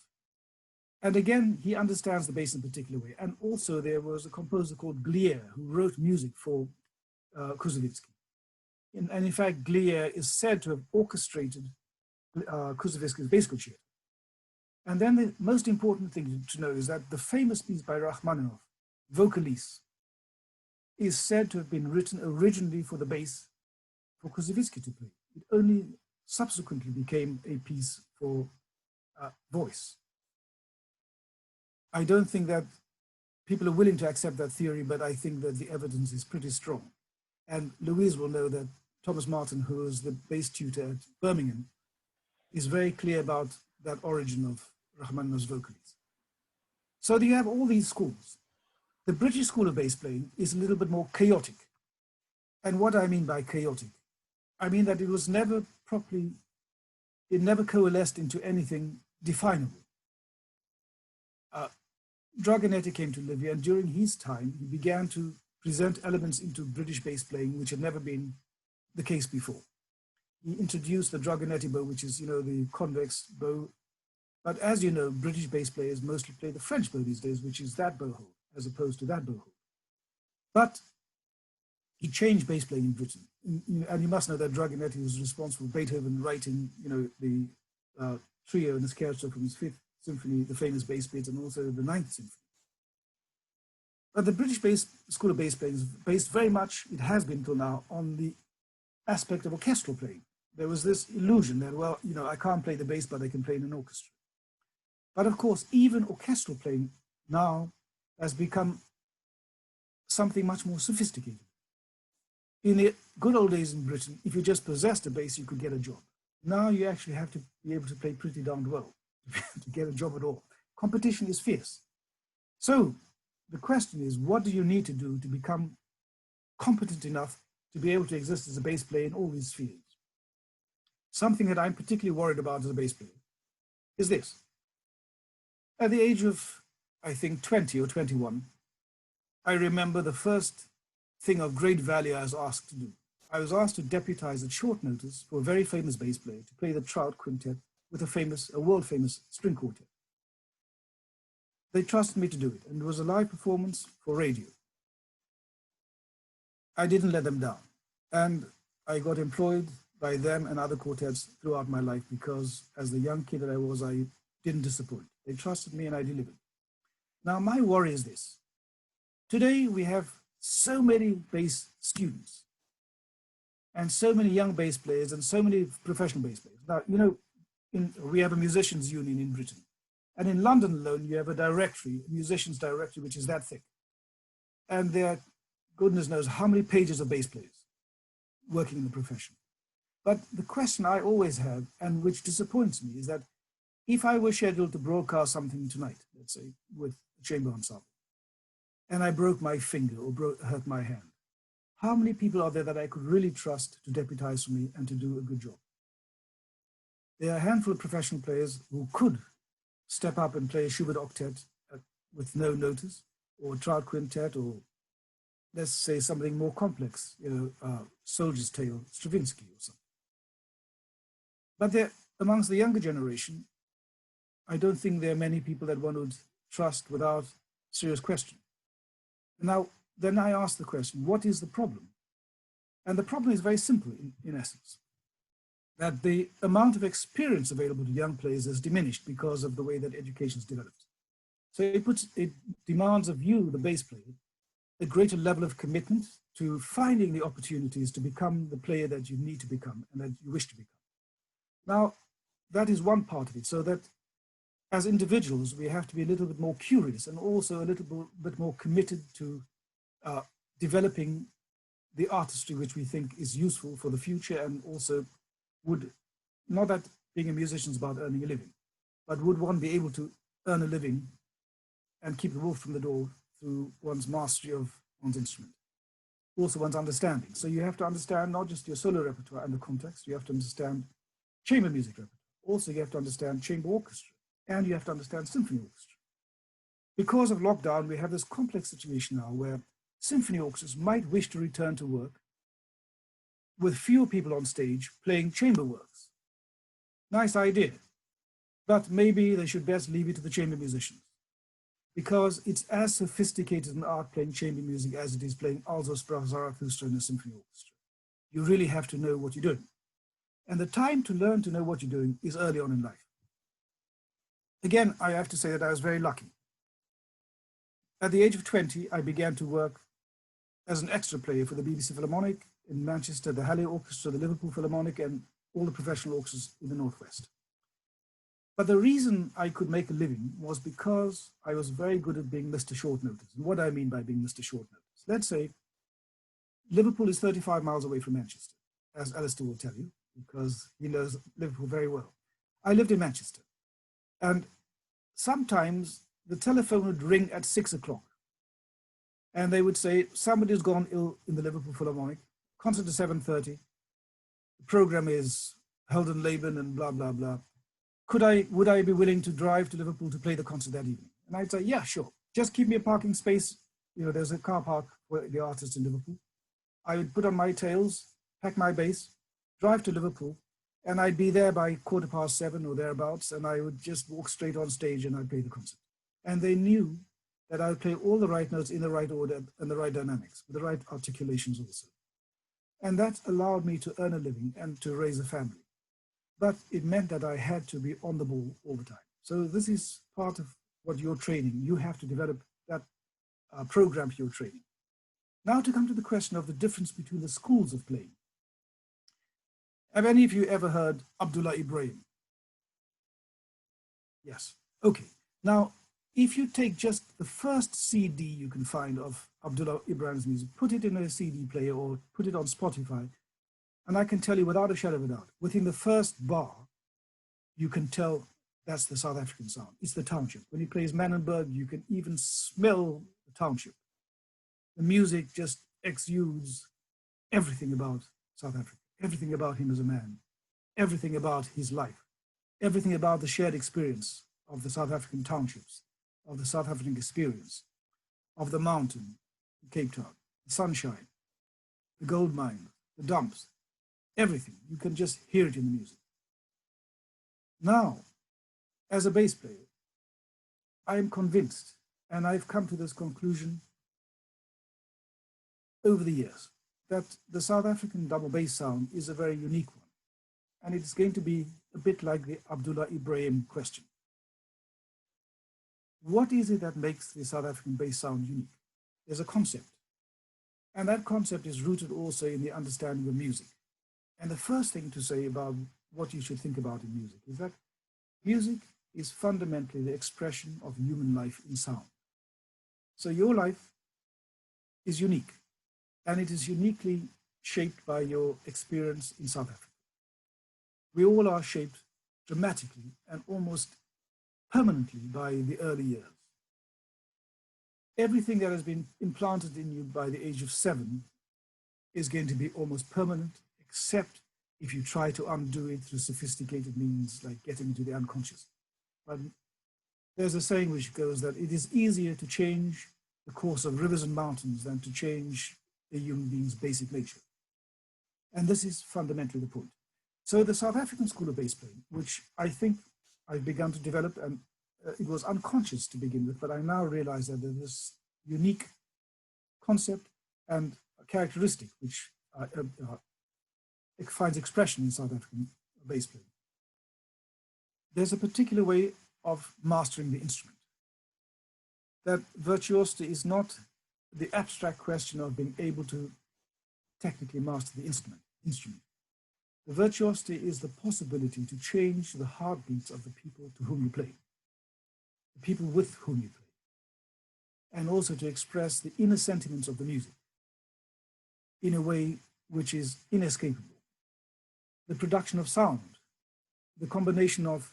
And again, he understands the bass in a particular way. And also there was a composer called Glier who wrote music for Kusevitsky. And in fact, Glier is said to have orchestrated Kusevitsky's bass concerto. And then the most important thing to know is that the famous piece by Rachmaninoff, Vocalise, is said to have been written originally for the bass for Kusevitsky to play. It only subsequently became a piece for voice. I don't think that people are willing to accept that theory, but I think that the evidence is pretty strong. And Louise will know that Thomas Martin, who is the bass tutor at Birmingham, is very clear about that origin of Rachmaninoff's Vocalise. So you have all these schools. The British school of bass playing is a little bit more chaotic. And what I mean by chaotic, I mean that it was never properly, it never coalesced into anything definable. Dragonetti came to Libya, and during his time, he began to present elements into British bass playing, which had never been the case before. He introduced the Dragonetti bow, which is, the convex bow. But as you know, British bass players mostly play the French bow these days, which is that bow hold, as opposed to that bow hold. But he changed bass playing in Britain. And you must know that Dragonetti was responsible for Beethoven writing, the trio and the scherzo from his Fifth Symphony, the famous bass bits, and also the Ninth Symphony. But the British school of bass playing is based very much, it has been till now, on the aspect of orchestral playing. There was this illusion that, well, I can't play the bass, but I can play in an orchestra. But of course, even orchestral playing now has become something much more sophisticated. In the good old days in Britain, if you just possessed a bass, you could get a job. Now you actually have to be able to play pretty darn well to get a job at all. Competition is fierce. So the question is, what do you need to do to become competent enough to be able to exist as a bass player in all these fields? Something that I'm particularly worried about as a bass player is this. At the age of, I think, 20 or 21, I remember the first thing of great value I was asked to do. I was asked to deputize at short notice for a very famous bass player to play the Trout Quintet with a world-famous string quartet. They trusted me to do it, and it was a live performance for radio. I didn't let them down, and I got employed by them and other quartets throughout my life because, as the young kid that I was, I didn't disappoint. They trusted me and I delivered. Now, my worry is this. Today, we have so many bass students and so many young bass players and so many professional bass players. Now, we have a musicians union in Britain. And in London alone, you have a musicians directory, which is that thick. And there are, goodness knows, how many pages of bass players working in the profession. But the question I always have, and which disappoints me, is that if I were scheduled to broadcast something tonight, let's say, with a chamber ensemble, and I broke my finger or hurt my hand, how many people are there that I could really trust to deputize for me and to do a good job? There are a handful of professional players who could step up and play a Schubert octet with no notice, or a Trout Quintet, or let's say something more complex, Soldier's Tale, Stravinsky or something. But there, amongst the younger generation, I don't think there are many people that one would trust without serious question. Now, then I ask the question, what is the problem? And the problem is very simple in essence, that the amount of experience available to young players has diminished because of the way that education has developed. So it demands of you, the bass player, a greater level of commitment to finding the opportunities to become the player that you need to become and that you wish to become. Now, that is one part of it, so that as individuals, we have to be a little bit more curious and also a little bit more committed to developing the artistry which we think is useful for the future, and also would, not that being a musician is about earning a living, but would one be able to earn a living and keep the wolf from the door through one's mastery of one's instrument, also one's understanding. So you have to understand not just your solo repertoire and the context, you have to understand chamber music repertoire. Also, you have to understand chamber orchestra, and you have to understand symphony orchestra. Because of lockdown, we have this complex situation now where symphony orchestras might wish to return to work with fewer people on stage playing chamber works. Nice idea, but maybe they should best leave it to the chamber musicians, because it's as sophisticated an art playing chamber music as it is playing alto, Zarathustra in a symphony orchestra. You really have to know what you're doing. And the time to learn to know what you're doing is early on in life. Again, I have to say that I was very lucky. At the age of 20, I began to work as an extra player for the BBC Philharmonic in Manchester, the Halle Orchestra, the Liverpool Philharmonic, and all the professional orchestras in the Northwest. But the reason I could make a living was because I was very good at being Mr. Short Notice. And what do I mean by being Mr. Short Notice? Let's say Liverpool is 35 miles away from Manchester, as Alistair will tell you, because he knows Liverpool very well. I lived in Manchester. And sometimes the telephone would ring at 6 o'clock. And they would say, somebody's gone ill in the Liverpool Philharmonic, concert at 7:30, the program is Helden Laban and blah, blah, blah. Would I be willing to drive to Liverpool to play the concert that evening? And I'd say, yeah, sure. Just keep me a parking space. You know, there's a car park for the artists in Liverpool. I would put on my tails, pack my bass, drive to Liverpool, and I'd be there by 7:15 or thereabouts, and I would just walk straight on stage and I'd play the concert. And they knew that I would play all the right notes in the right order and the right dynamics, with the right articulations also. And that allowed me to earn a living and to raise a family. But it meant that I had to be on the ball all the time. So this is part of what you're training. You have to develop that program for your training. Now to come to the question of the difference between the schools of playing. Have any of you ever heard Abdullah Ibrahim? Yes. Okay. Now, if you take just the first CD you can find of Abdullah Ibrahim's music, put it in a CD player or put it on Spotify, and I can tell you without a shadow of a doubt, within the first bar, you can tell that's the South African sound. It's the township. When he plays Mannenberg, you can even smell the township. The music just exudes everything about South Africa, everything about him as a man, everything about his life, everything about the shared experience of the South African townships, of the South African experience, of the mountain, Cape Town, the sunshine, the gold mine, the dumps, everything. You can just hear it in the music. Now, as a bass player, I am convinced, and I've come to this conclusion over the years, that the South African double bass sound is a very unique one. And it's going to be a bit like the Abdullah Ibrahim question. What is it that makes the South African bass sound unique? There's a concept. And that concept is rooted also in the understanding of music. And the first thing to say about what you should think about in music is that music is fundamentally the expression of human life in sound. So your life is unique, and it is uniquely shaped by your experience in South Africa. We all are shaped dramatically and almost permanently by the early years. Everything that has been implanted in you by the age of 7 is going to be almost permanent, except if you try to undo it through sophisticated means like getting into the unconscious. But there's a saying which goes that it is easier to change the course of rivers and mountains than to change a human being's basic nature. And this is fundamentally the point. So the South African School of Bass Playing, which I think I've begun to develop, and it was unconscious to begin with, but I now realize that there's this unique concept and a characteristic which it finds expression in South African bass playing. There's a particular way of mastering the instrument. That virtuosity is not the abstract question of being able to technically master the instrument. The virtuosity is the possibility to change the heartbeats of the people to whom you play, the people with whom you play, and also to express the inner sentiments of the music in a way which is inescapable. The production of sound, the combination of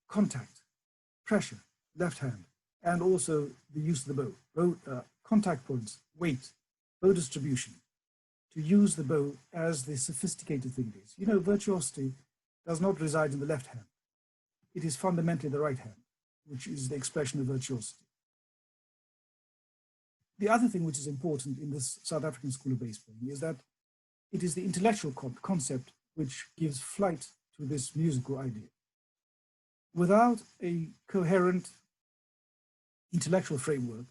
contact, pressure, left hand, and also the use of the bow, contact points, weight, bow distribution, to use the bow as the sophisticated thing it is. You know, virtuosity does not reside in the left hand. It is fundamentally the right hand, which is the expression of virtuosity. The other thing which is important in this South African School of Bass Playing is that it is the intellectual concept which gives flight to this musical idea. Without a coherent intellectual framework,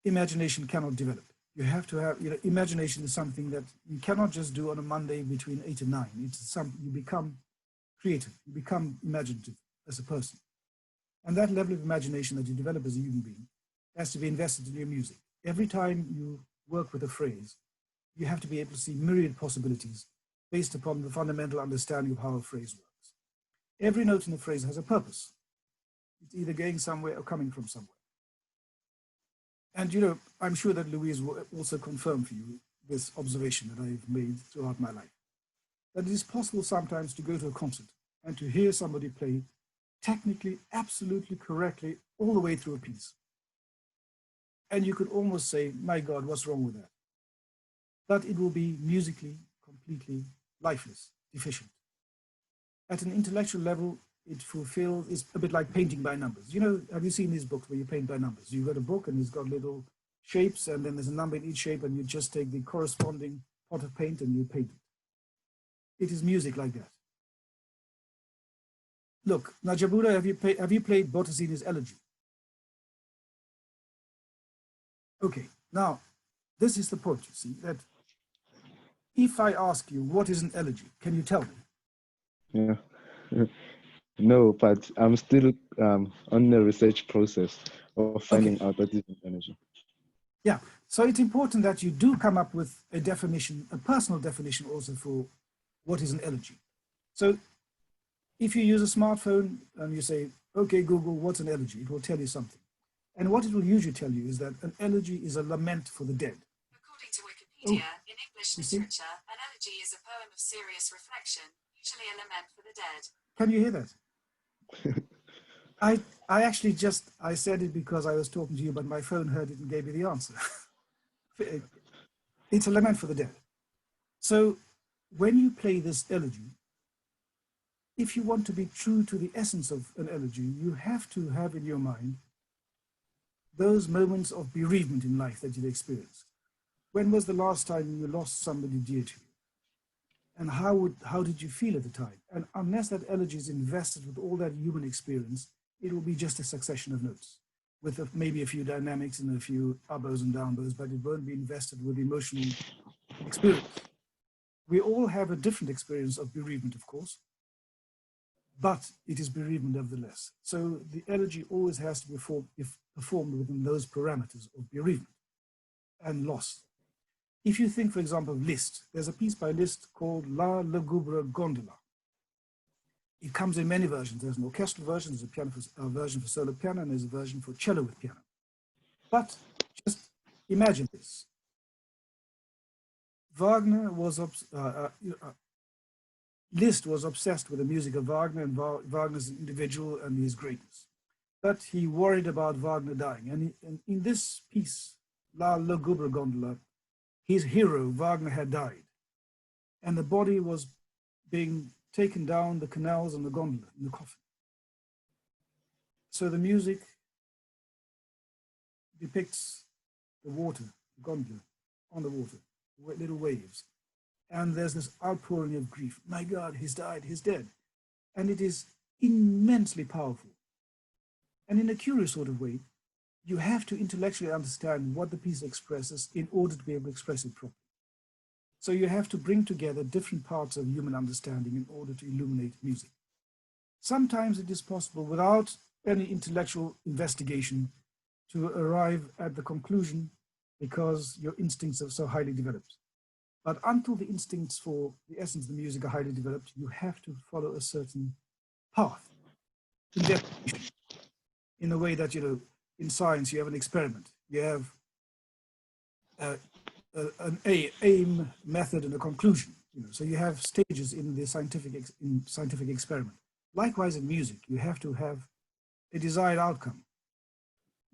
imagination cannot develop. You have to have, imagination is something that you cannot just do on a Monday between 8 and 9. It's something you become creative, you become imaginative as a person. And that level of imagination that you develop as a human being has to be invested in your music. Every time you work with a phrase, you have to be able to see myriad possibilities based upon the fundamental understanding of how a phrase works. Every note in the phrase has a purpose. It's either going somewhere or coming from somewhere. And I'm sure that Louise will also confirm for you this observation that I've made throughout my life. That it is possible sometimes to go to a concert and to hear somebody play technically absolutely correctly all the way through a piece. And you could almost say, my God, what's wrong with that? But it will be musically completely lifeless, deficient. At an intellectual level, it fulfills, it's a bit like painting by numbers. You know, have you seen these books where you paint by numbers? You've got a book and it's got little shapes and then there's a number in each shape and you just take the corresponding pot of paint and you paint it. It is music like that. Look, Najabula, have you played Bottesini's Elegy? Okay, now, this is the point, you see, that if I ask you what is an elegy, can you tell me? Yeah. No, but I'm still on the research process of finding out what is an elegy. Yeah, so it's important that you do come up with a definition, a personal definition also for what is an elegy. So if you use a smartphone and you say, okay, Google, what's an elegy? It will tell you something. And what it will usually tell you is that an elegy is a lament for the dead. According to Wikipedia, in English literature, an elegy is a poem of serious reflection, usually a lament for the dead. Can you hear that? I actually I said it because I was talking to you, but my phone heard it and gave me the answer. It's a lament for the dead. So when you play this elegy, if you want to be true to the essence of an elegy, you have to have in your mind those moments of bereavement in life that you've experienced. When was the last time you lost somebody dear to you? And how did you feel at the time? And unless that elegy is invested with all that human experience, it will be just a succession of notes with maybe a few dynamics and a few up-bows and down-bows, but it won't be invested with emotional experience. We all have a different experience of bereavement, of course, but it is bereavement nevertheless. So the elegy always has to be performed within those parameters of bereavement and loss. If you think, for example, of Liszt, there's a piece by Liszt called La Lugubre Gondola. It comes in many versions. There's an orchestral version, there's a version for solo piano, and there's a version for cello with piano. But just imagine this. Liszt was obsessed with the music of Wagner and Wagner's individual and his greatness. But he worried about Wagner dying. And in this piece, La Lugubre Gondola, his hero, Wagner, had died. And the body was being taken down the canals and the gondola in the coffin. So the music depicts the water, the gondola, on the water, little waves. And there's this outpouring of grief. My God, he's died, he's dead. And it is immensely powerful. And in a curious sort of way, you have to intellectually understand what the piece expresses in order to be able to express it properly. So you have to bring together different parts of human understanding in order to illuminate music. Sometimes it is possible without any intellectual investigation to arrive at the conclusion because your instincts are so highly developed. But until the instincts for the essence of the music are highly developed, you have to follow a certain path in a way that, you know, in science you have an experiment. You have an aim, method, and a conclusion. You know, so you have stages in the scientific experiment. Likewise in music, you have to have a desired outcome.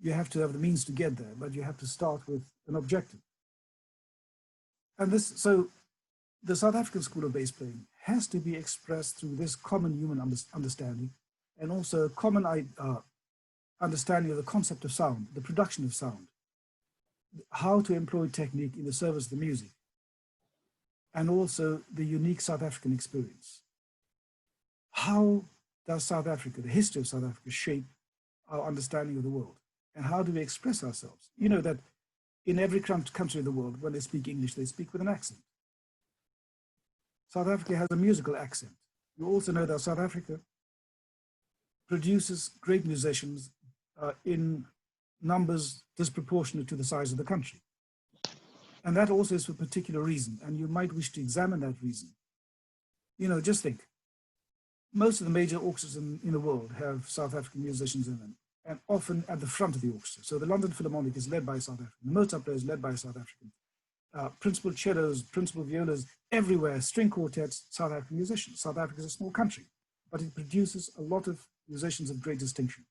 You have to have the means to get there, but you have to start with an objective. And so the South African School of Bass Playing has to be expressed through this common human understanding and also a common understanding of the concept of sound, the production of sound, how to employ technique in the service of the music, and also the unique South African experience. How does South Africa, the history of South Africa, shape our understanding of the world? And how do we express ourselves? You know that in every country in the world, when they speak English, they speak with an accent. South Africa has a musical accent. You also know that South Africa produces great musicians in numbers disproportionate to the size of the country. And that also is for a particular reason, and you might wish to examine that reason. You know, just think, most of the major orchestras in the world have South African musicians in them, and often at the front of the orchestra. So the London Philharmonic is led by South African, the Mozart player is led by South African, principal cellos, principal violas, everywhere, string quartets, South African musicians. South Africa is a small country, but it produces a lot of musicians of great distinction.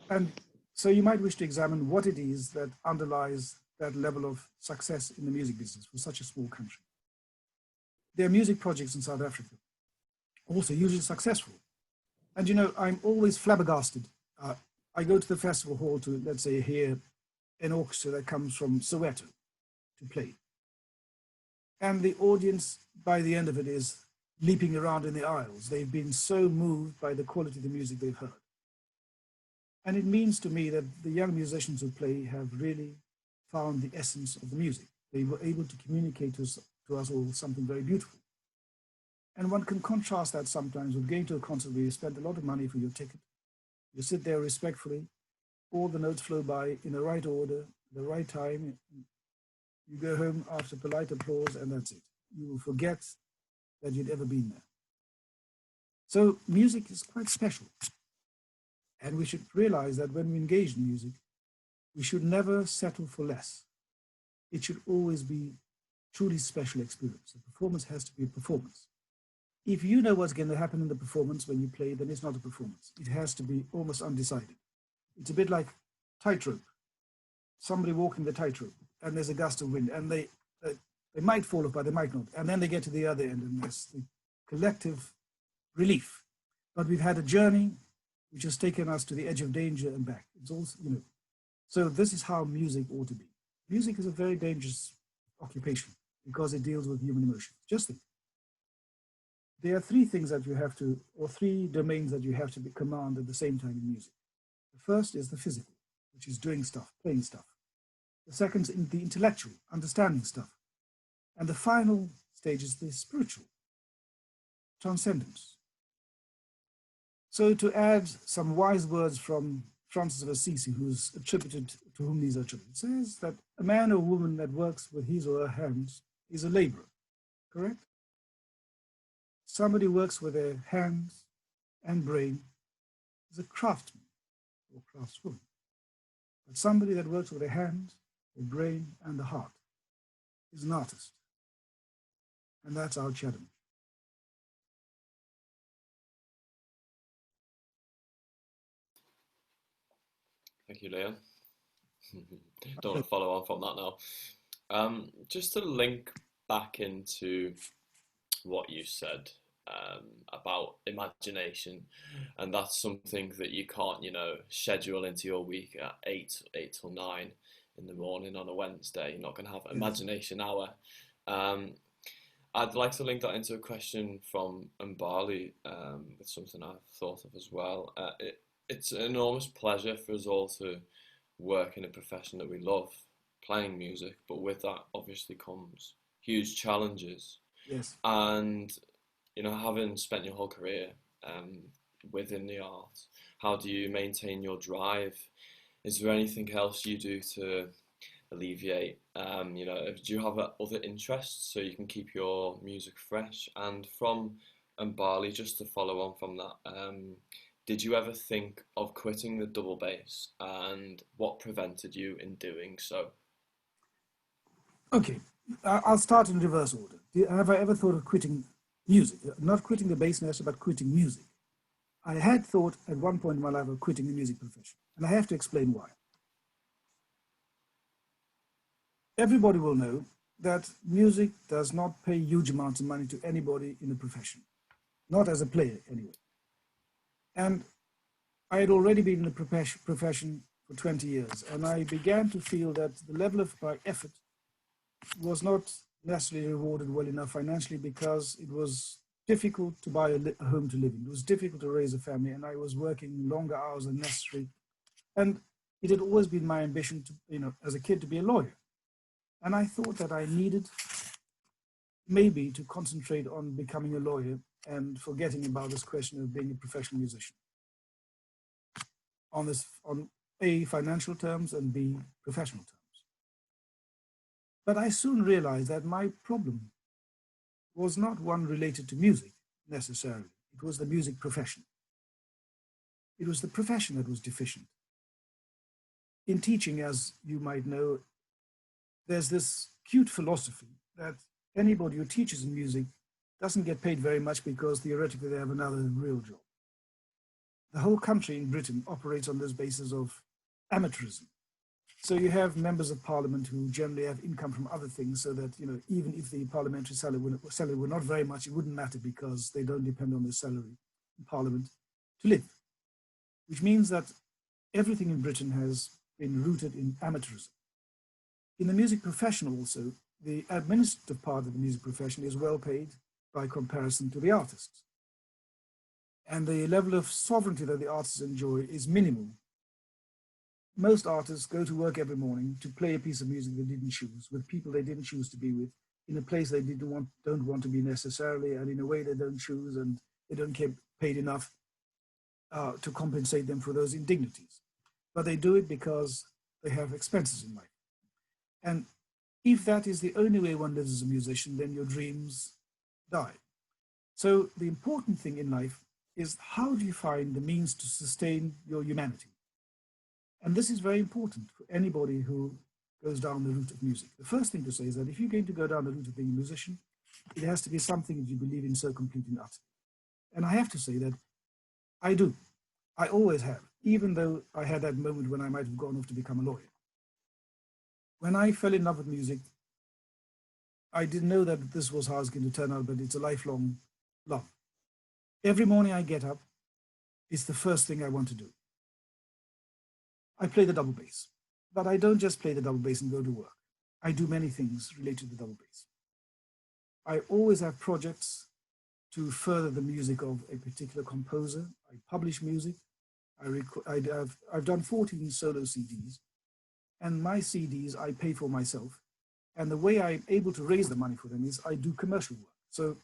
And so you might wish to examine what it is that underlies that level of success in the music business for such a small country. There are music projects in South Africa, also usually successful. And you know, I'm always flabbergasted. I go to the festival hall to, let's say, hear an orchestra that comes from Soweto to play. And the audience, by the end of it, is leaping around in the aisles. They've been so moved by the quality of the music they've heard. And it means to me that the young musicians who play have really found the essence of the music. They were able to communicate to us all something very beautiful. And one can contrast that sometimes with going to a concert where you spend a lot of money for your ticket. You sit there respectfully, all the notes flow by in the right order, the right time. You go home after polite applause, and that's it. You will forget that you'd ever been there. So music is quite special. And we should realize that when we engage in music, we should never settle for less. It should always be truly special experience. The performance has to be a performance. If you know what's going to happen in the performance when you play, then it's not a performance. It has to be almost undecided. It's a bit like tightrope. Somebody walking the tightrope, and there's a gust of wind, and they might fall off, but they might not. And then they get to the other end, and there's the collective relief. But we've had a journey which has taken us to the edge of danger and back. It's also, you know, so this is how music ought to be. Music is a very dangerous occupation because it deals with human emotions. Just think. There are three things that you have to, or three domains that you have to command at the same time in music. The first is the physical, which is doing stuff, playing stuff. The second is the intellectual, understanding stuff. And the final stage is the spiritual, transcendence. So to add some wise words from Francis of Assisi, who's attributed, to whom these are attributed, says that a man or woman that works with his or her hands is a laborer, correct? Somebody who works with their hands and brain is a craftsman or craftswoman. But somebody that works with their hands, their brain, and the heart is an artist. And that's our challenge. Thank you, Leon. Don't want to follow on from that now. Just to link back into what you said about imagination, and that's something that you can't, you know, schedule into your week at 8 till 9 in the morning on a Wednesday. You're not going to have an imagination hour. I'd like to link that into a question from Mbali, with something I've thought of as well. It's an enormous pleasure for us all to work in a profession that we love, playing music, but with that obviously comes huge challenges. Yes. And, you know, having spent your whole career within the arts, how do you maintain your drive? Is there anything else you do to alleviate, you know, do you have other interests so you can keep your music fresh? And from Mbali, just to follow on from that, did you ever think of quitting the double bass, and what prevented you in doing so? Okay, I'll start in reverse order. Have I ever thought of quitting music? Not quitting the bass necessarily, but quitting music. I had thought at one point in my life of quitting the music profession, and I have to explain why. Everybody will know that music does not pay huge amounts of money to anybody in the profession, not as a player anyway. And I had already been in the profession for 20 years, and I began to feel that the level of my effort was not necessarily rewarded well enough financially, because it was difficult to buy a home to live in. It was difficult to raise a family, and I was working longer hours than necessary. And it had always been my ambition to, you know, as a kid, to be a lawyer. And I thought that I needed maybe to concentrate on becoming a lawyer and forgetting about this question of being a professional musician. On A, financial terms, and B, professional terms. But I soon realized that my problem was not one related to music necessarily. It was the music profession. It was the profession that was deficient. In teaching, as you might know, there's this cute philosophy that anybody who teaches in music doesn't get paid very much because theoretically they have another real job. the whole country in Britain operates on this basis of amateurism. So you have members of parliament who generally have income from other things, so that, even if the parliamentary salary were not very much, it wouldn't matter because they don't depend on their salary in parliament to live, which means that everything in Britain has been rooted in amateurism. In the music profession also, the administrative part of the music profession is well paid by comparison to the artists. And the level of sovereignty that the artists enjoy is minimal. Most artists go to work every morning to play a piece of music they didn't choose, with people they didn't choose to be with, in a place they don't want to be necessarily, and in a way they don't choose, and they don't get paid enough to compensate them for those indignities. But they do it because they have expenses in life. And if that is the only way one lives as a musician, then your dreams die. So the important thing in life is, how do you find the means to sustain your humanity? And this is very important for anybody who goes down the route of music. The first thing to say is that if you're going to go down the route of being a musician, it has to be something that you believe in so completely and utterly. And I have to say that I do. I always have, even though I had that moment when I might have gone off to become a lawyer. When I fell in love with music, I didn't know that this was how it was going to turn out, but it's a lifelong love. Every morning I get up, it's the first thing I want to do. I play the double bass, but I don't just play the double bass and go to work. I do many things related to the double bass. I always have projects to further the music of a particular composer. I publish music. I've done 14 solo CDs, and my CDs I pay for myself. And the way I'm able to raise the money for them is I do commercial work. So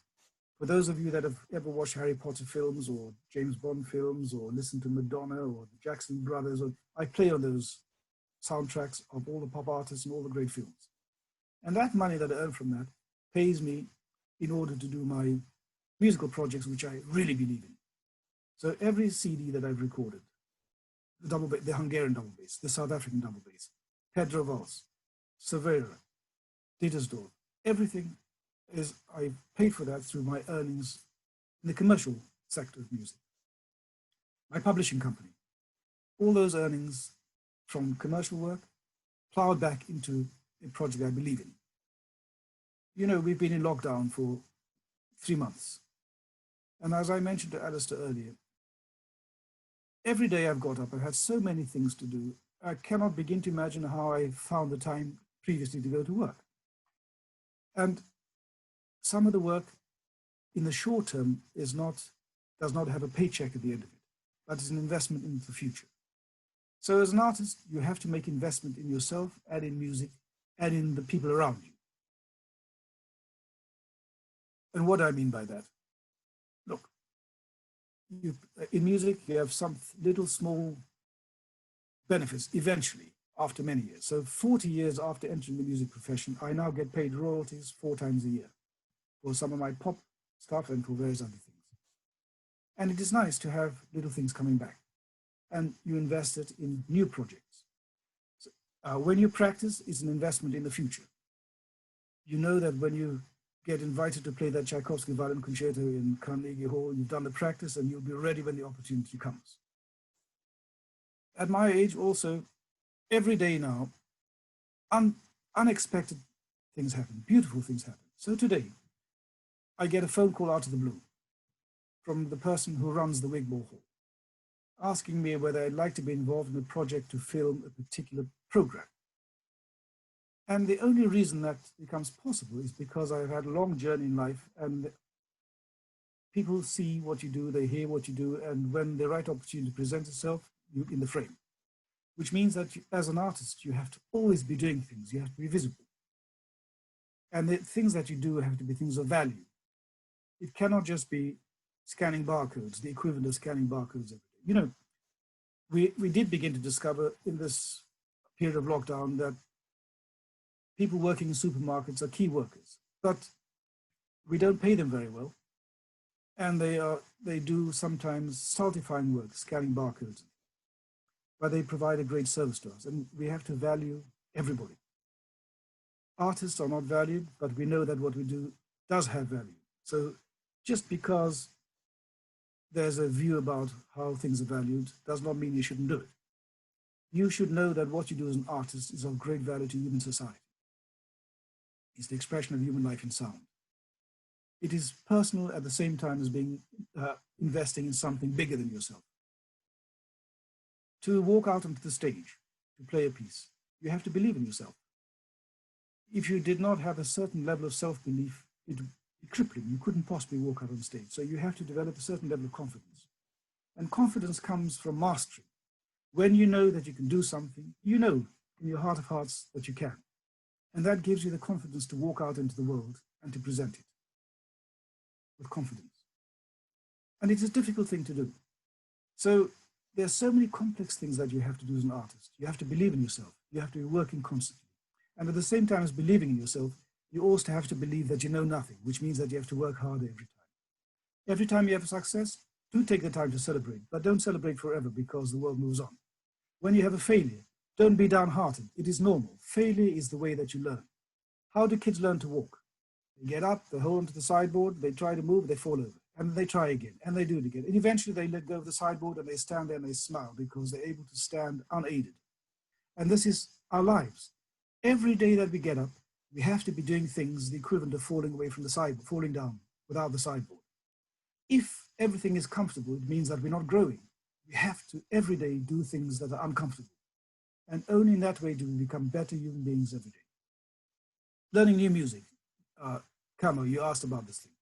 for those of you that have ever watched Harry Potter films or James Bond films or listened to Madonna or the Jackson Brothers, I play on those soundtracks of all the pop artists and all the great films. And that money that I earn from that pays me in order to do my musical projects, which I really believe in. So every CD that I've recorded, the Hungarian double bass, the South African double bass, Pedro Vals, Severa, Dittersdorf, everything is, I paid for that through my earnings in the commercial sector of music. My publishing company, all those earnings from commercial work plowed back into a project I believe in. We've been in lockdown for 3 months. And as I mentioned to Alistair earlier, every day I've got up, I've had so many things to do, I cannot begin to imagine how I found the time previously to go to work. And some of the work in the short term does not have a paycheck at the end of it, but it's an investment into the future. So as an artist, you have to make investment in yourself and in music and in the people around you. And what do I mean by that? Look, in music, you have some little small benefits eventually after many years. So 40 years after entering the music profession, I now get paid royalties 4 times a year for some of my pop stuff and for various other things. And it is nice to have little things coming back, and you invest it in new projects. So, when you practice, it's an investment in the future. You know that when you get invited to play that Tchaikovsky violin concerto in Carnegie Hall, you've done the practice and you'll be ready when the opportunity comes. At my age also, every day now, unexpected things happen, beautiful things happen. So today, I get a phone call out of the blue from the person who runs the Wigmore Hall, asking me whether I'd like to be involved in a project to film a particular program. And the only reason that becomes possible is because I've had a long journey in life, and people see what you do, they hear what you do, and when the right opportunity presents itself, you're in the frame. Which means that as an artist, you have to always be doing things, you have to be visible. And the things that you do have to be things of value. It cannot just be scanning barcodes, the equivalent of scanning barcodes every day. We did begin to discover in this period of lockdown that people working in supermarkets are key workers, but we don't pay them very well. And they do sometimes stultifying work, scanning barcodes, but they provide a great service to us, and we have to value everybody. Artists are not valued, but we know that what we do does have value. So just because there's a view about how things are valued does not mean you shouldn't do it. You should know that what you do as an artist is of great value to human society. It's the expression of human life in sound. It is personal at the same time as being investing in something bigger than yourself. To walk out onto the stage, to play a piece, you have to believe in yourself. If you did not have a certain level of self-belief, it would be crippling. You couldn't possibly walk out on stage. So you have to develop a certain level of confidence. And confidence comes from mastery. When you know that you can do something, you know in your heart of hearts that you can. And that gives you the confidence to walk out into the world and to present it with confidence. And it's a difficult thing to do. So there are so many complex things that you have to do as an artist. You have to believe in yourself. You have to be working constantly. And at the same time as believing in yourself, you also have to believe that you know nothing, which means that you have to work harder every time. Every time you have a success, do take the time to celebrate, but don't celebrate forever because the world moves on. When you have a failure, don't be downhearted. It is normal. Failure is the way that you learn. How do kids learn to walk? They get up, they hold onto the sideboard, they try to move, they fall over, and they try again, and they do it again. And eventually they let go of the sideboard and they stand there and they smile because they're able to stand unaided. And this is our lives. Every day that we get up, we have to be doing things the equivalent of falling away from the sideboard, falling down without the sideboard. If everything is comfortable, it means that we're not growing. We have to every day do things that are uncomfortable. And only in that way do we become better human beings every day. Learning new music. Camo, you asked about this thing.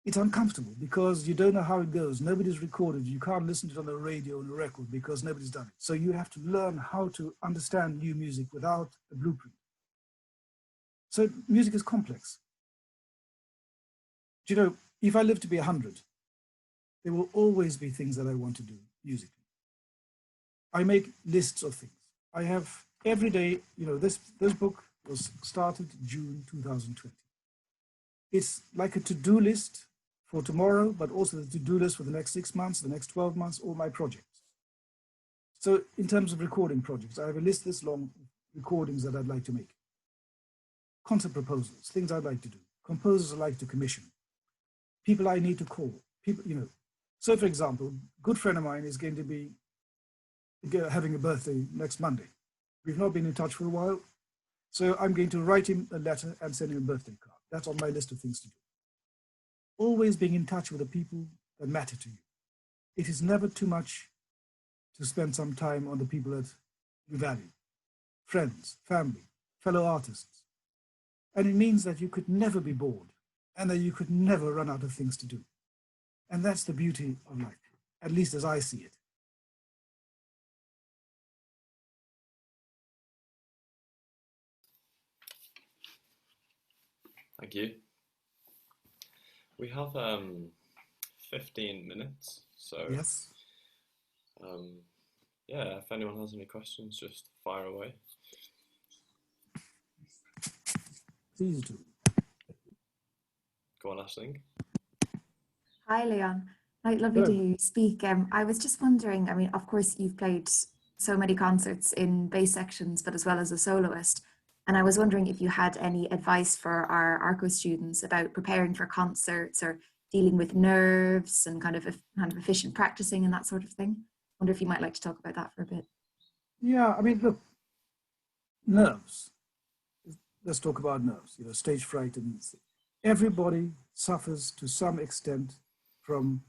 It's uncomfortable because you don't know how it goes. Nobody's recorded. You can't listen to it on the radio and a record because nobody's done it. So you have to learn how to understand new music without a blueprint. So music is complex. Do you know, if I live to be 100, there will always be things that I want to do musically. I make lists of things. I have every day, you know, this book was started June 2020. It's like a to-do list for tomorrow, but also the to-do list for the next 6 months, the next 12 months, all my projects. So in terms of recording projects, I have a list this long of recordings that I'd like to make. Concert proposals, things I'd like to do. Composers I'd like to commission. People I need to call. People, you know. So for example, a good friend of mine is going to be having a birthday next Monday. We've not been in touch for a while. So I'm going to write him a letter and send him a birthday card. That's on my list of things to do. Always being in touch with the people that matter to you. It is never too much to spend some time on the people that you value. Friends, family, fellow artists. And it means that you could never be bored and that you could never run out of things to do. And that's the beauty of life, at least as I see it. Thank you. We have 15 minutes, so yes. Yeah, if anyone has any questions, just fire away. Please do. Go on, Aisling. Hi, Leon. Lovely to hear you speak. I was just wondering, I mean, of course, you've played so many concerts in bass sections, but as well as a soloist. And I was wondering if you had any advice for our ARCO students about preparing for concerts or dealing with nerves and kind of efficient practicing and that sort of thing. I wonder if you might like to talk about that for a bit. Yeah, I mean, look, nerves. Let's talk about nerves, you know, stage fright. And everybody suffers to some extent from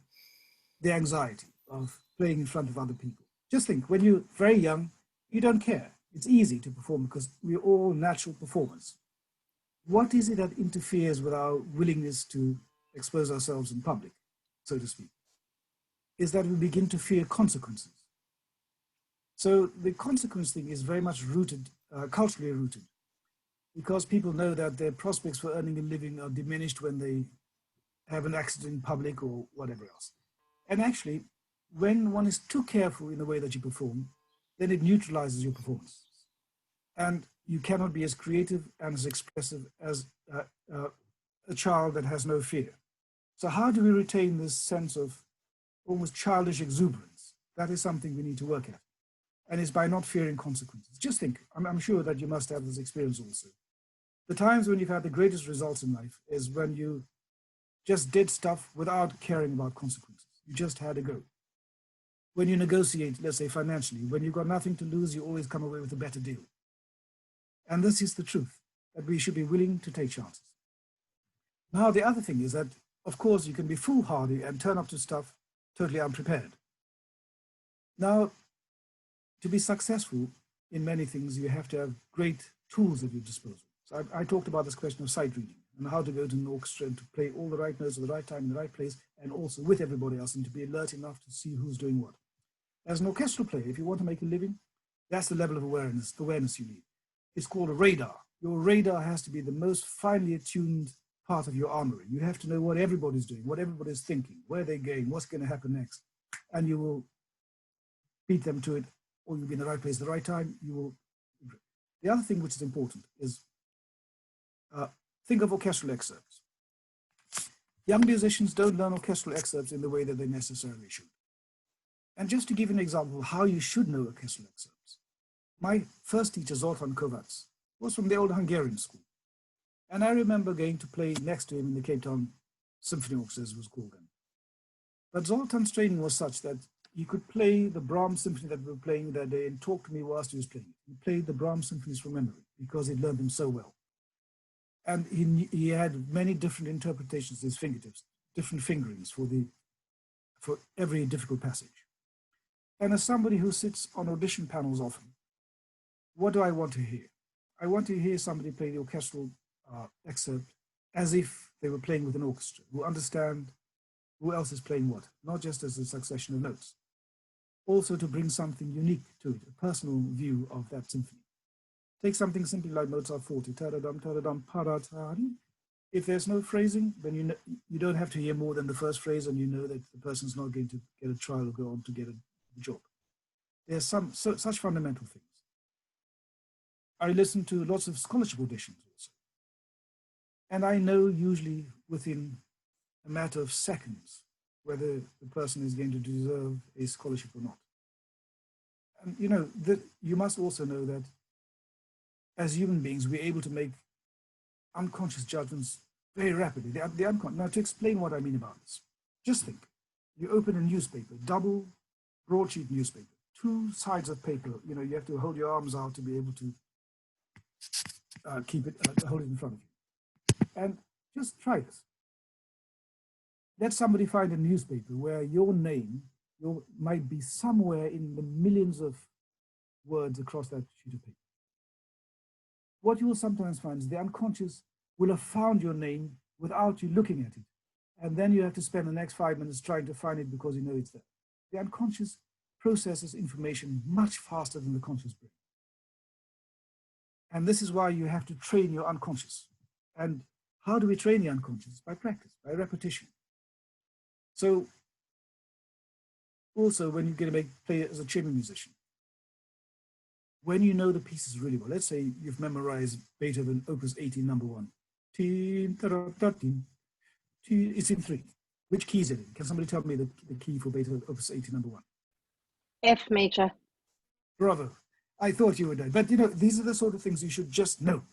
the anxiety of playing in front of other people. Just think, when you're very young, you don't care. It's easy to perform because we're all natural performers. What is it that interferes with our willingness to expose ourselves in public, so to speak? Is that we begin to fear consequences. So the consequence thing is very much rooted, culturally rooted, because people know that their prospects for earning a living are diminished when they have an accident in public or whatever else. And actually, when one is too careful in the way that you perform, then it neutralizes your performance. And you cannot be as creative and as expressive as a child that has no fear. So how do we retain this sense of almost childish exuberance? That is something we need to work at. And it's by not fearing consequences. Just think, I'm sure that you must have this experience also. The times when you've had the greatest results in life is when you just did stuff without caring about consequences. You just had a go. When you negotiate, let's say financially, when you've got nothing to lose, you always come away with a better deal. And this is the truth, that we should be willing to take chances. Now, the other thing is that, of course, you can be foolhardy and turn up to stuff totally unprepared. Now, to be successful in many things, you have to have great tools at your disposal. So I talked about this question of sight reading and how to go to an orchestra and to play all the right notes at the right time in the right place, and also with everybody else, and to be alert enough to see who's doing what. As an orchestral player, if you want to make a living, that's the level of awareness you need. It's called a radar. Your radar has to be the most finely attuned part of your armory. You have to know what everybody's doing, what everybody's thinking, where they're going, what's going to happen next, and you will beat them to it, or you'll be in the right place at the right time. You will. The other thing which is important is think of orchestral excerpts. Young musicians don't learn orchestral excerpts in the way that they necessarily should. And just to give an example of how you should know orchestral excerpts, my first teacher, Zoltán Kovács, was from the old Hungarian school. And I remember going to play next to him in the Cape Town Symphony Orchestra, as it was called then. But Zoltán's training was such that he could play the Brahms symphony that we were playing that day and talk to me whilst he was playing. He played the Brahms symphonies from memory because he'd learned them so well. And he had many different interpretations of his fingertips, different fingerings for every difficult passage. And as somebody who sits on audition panels often, what do I want to hear? I want to hear somebody play the orchestral excerpt as if they were playing with an orchestra, who understand who else is playing what, not just as a succession of notes. Also to bring something unique to it, a personal view of that symphony. Take something simply like Mozart 40, ta-da-dum, ta-da-dum, pa-da-ta-di. If there's no phrasing, then you don't have to hear more than the first phrase, and you know that the person's not going to get a trial or go on to get a job. There's such fundamental things. I listen to lots of scholarship auditions also. And I know usually within a matter of seconds whether the person is going to deserve a scholarship or not. And you know, you must also know that as human beings, we're able to make unconscious judgments very rapidly. Now, to explain what I mean about this, just think. You open a newspaper, double broadsheet newspaper, 2 sides of paper. You know, you have to hold your arms out to be able to hold it in front of you. And just try this. Let somebody find a newspaper where your name might be somewhere in the millions of words across that sheet of paper. What you will sometimes find is the unconscious will have found your name without you looking at it. And then you have to spend the next 5 minutes trying to find it because you know it's there. The unconscious processes information much faster than the conscious brain. And this is why you have to train your unconscious. And how do we train the unconscious? By practice, by repetition. So also when you're going to play as a chamber musician, when you know the pieces really well, let's say you've memorized Beethoven Opus 18, number 1. It's in 3. Which key is it in? Can somebody tell me the key for Beethoven Opus 18, number 1? F major. Bravo. I thought you would know. But you know, these are the sort of things you should just know.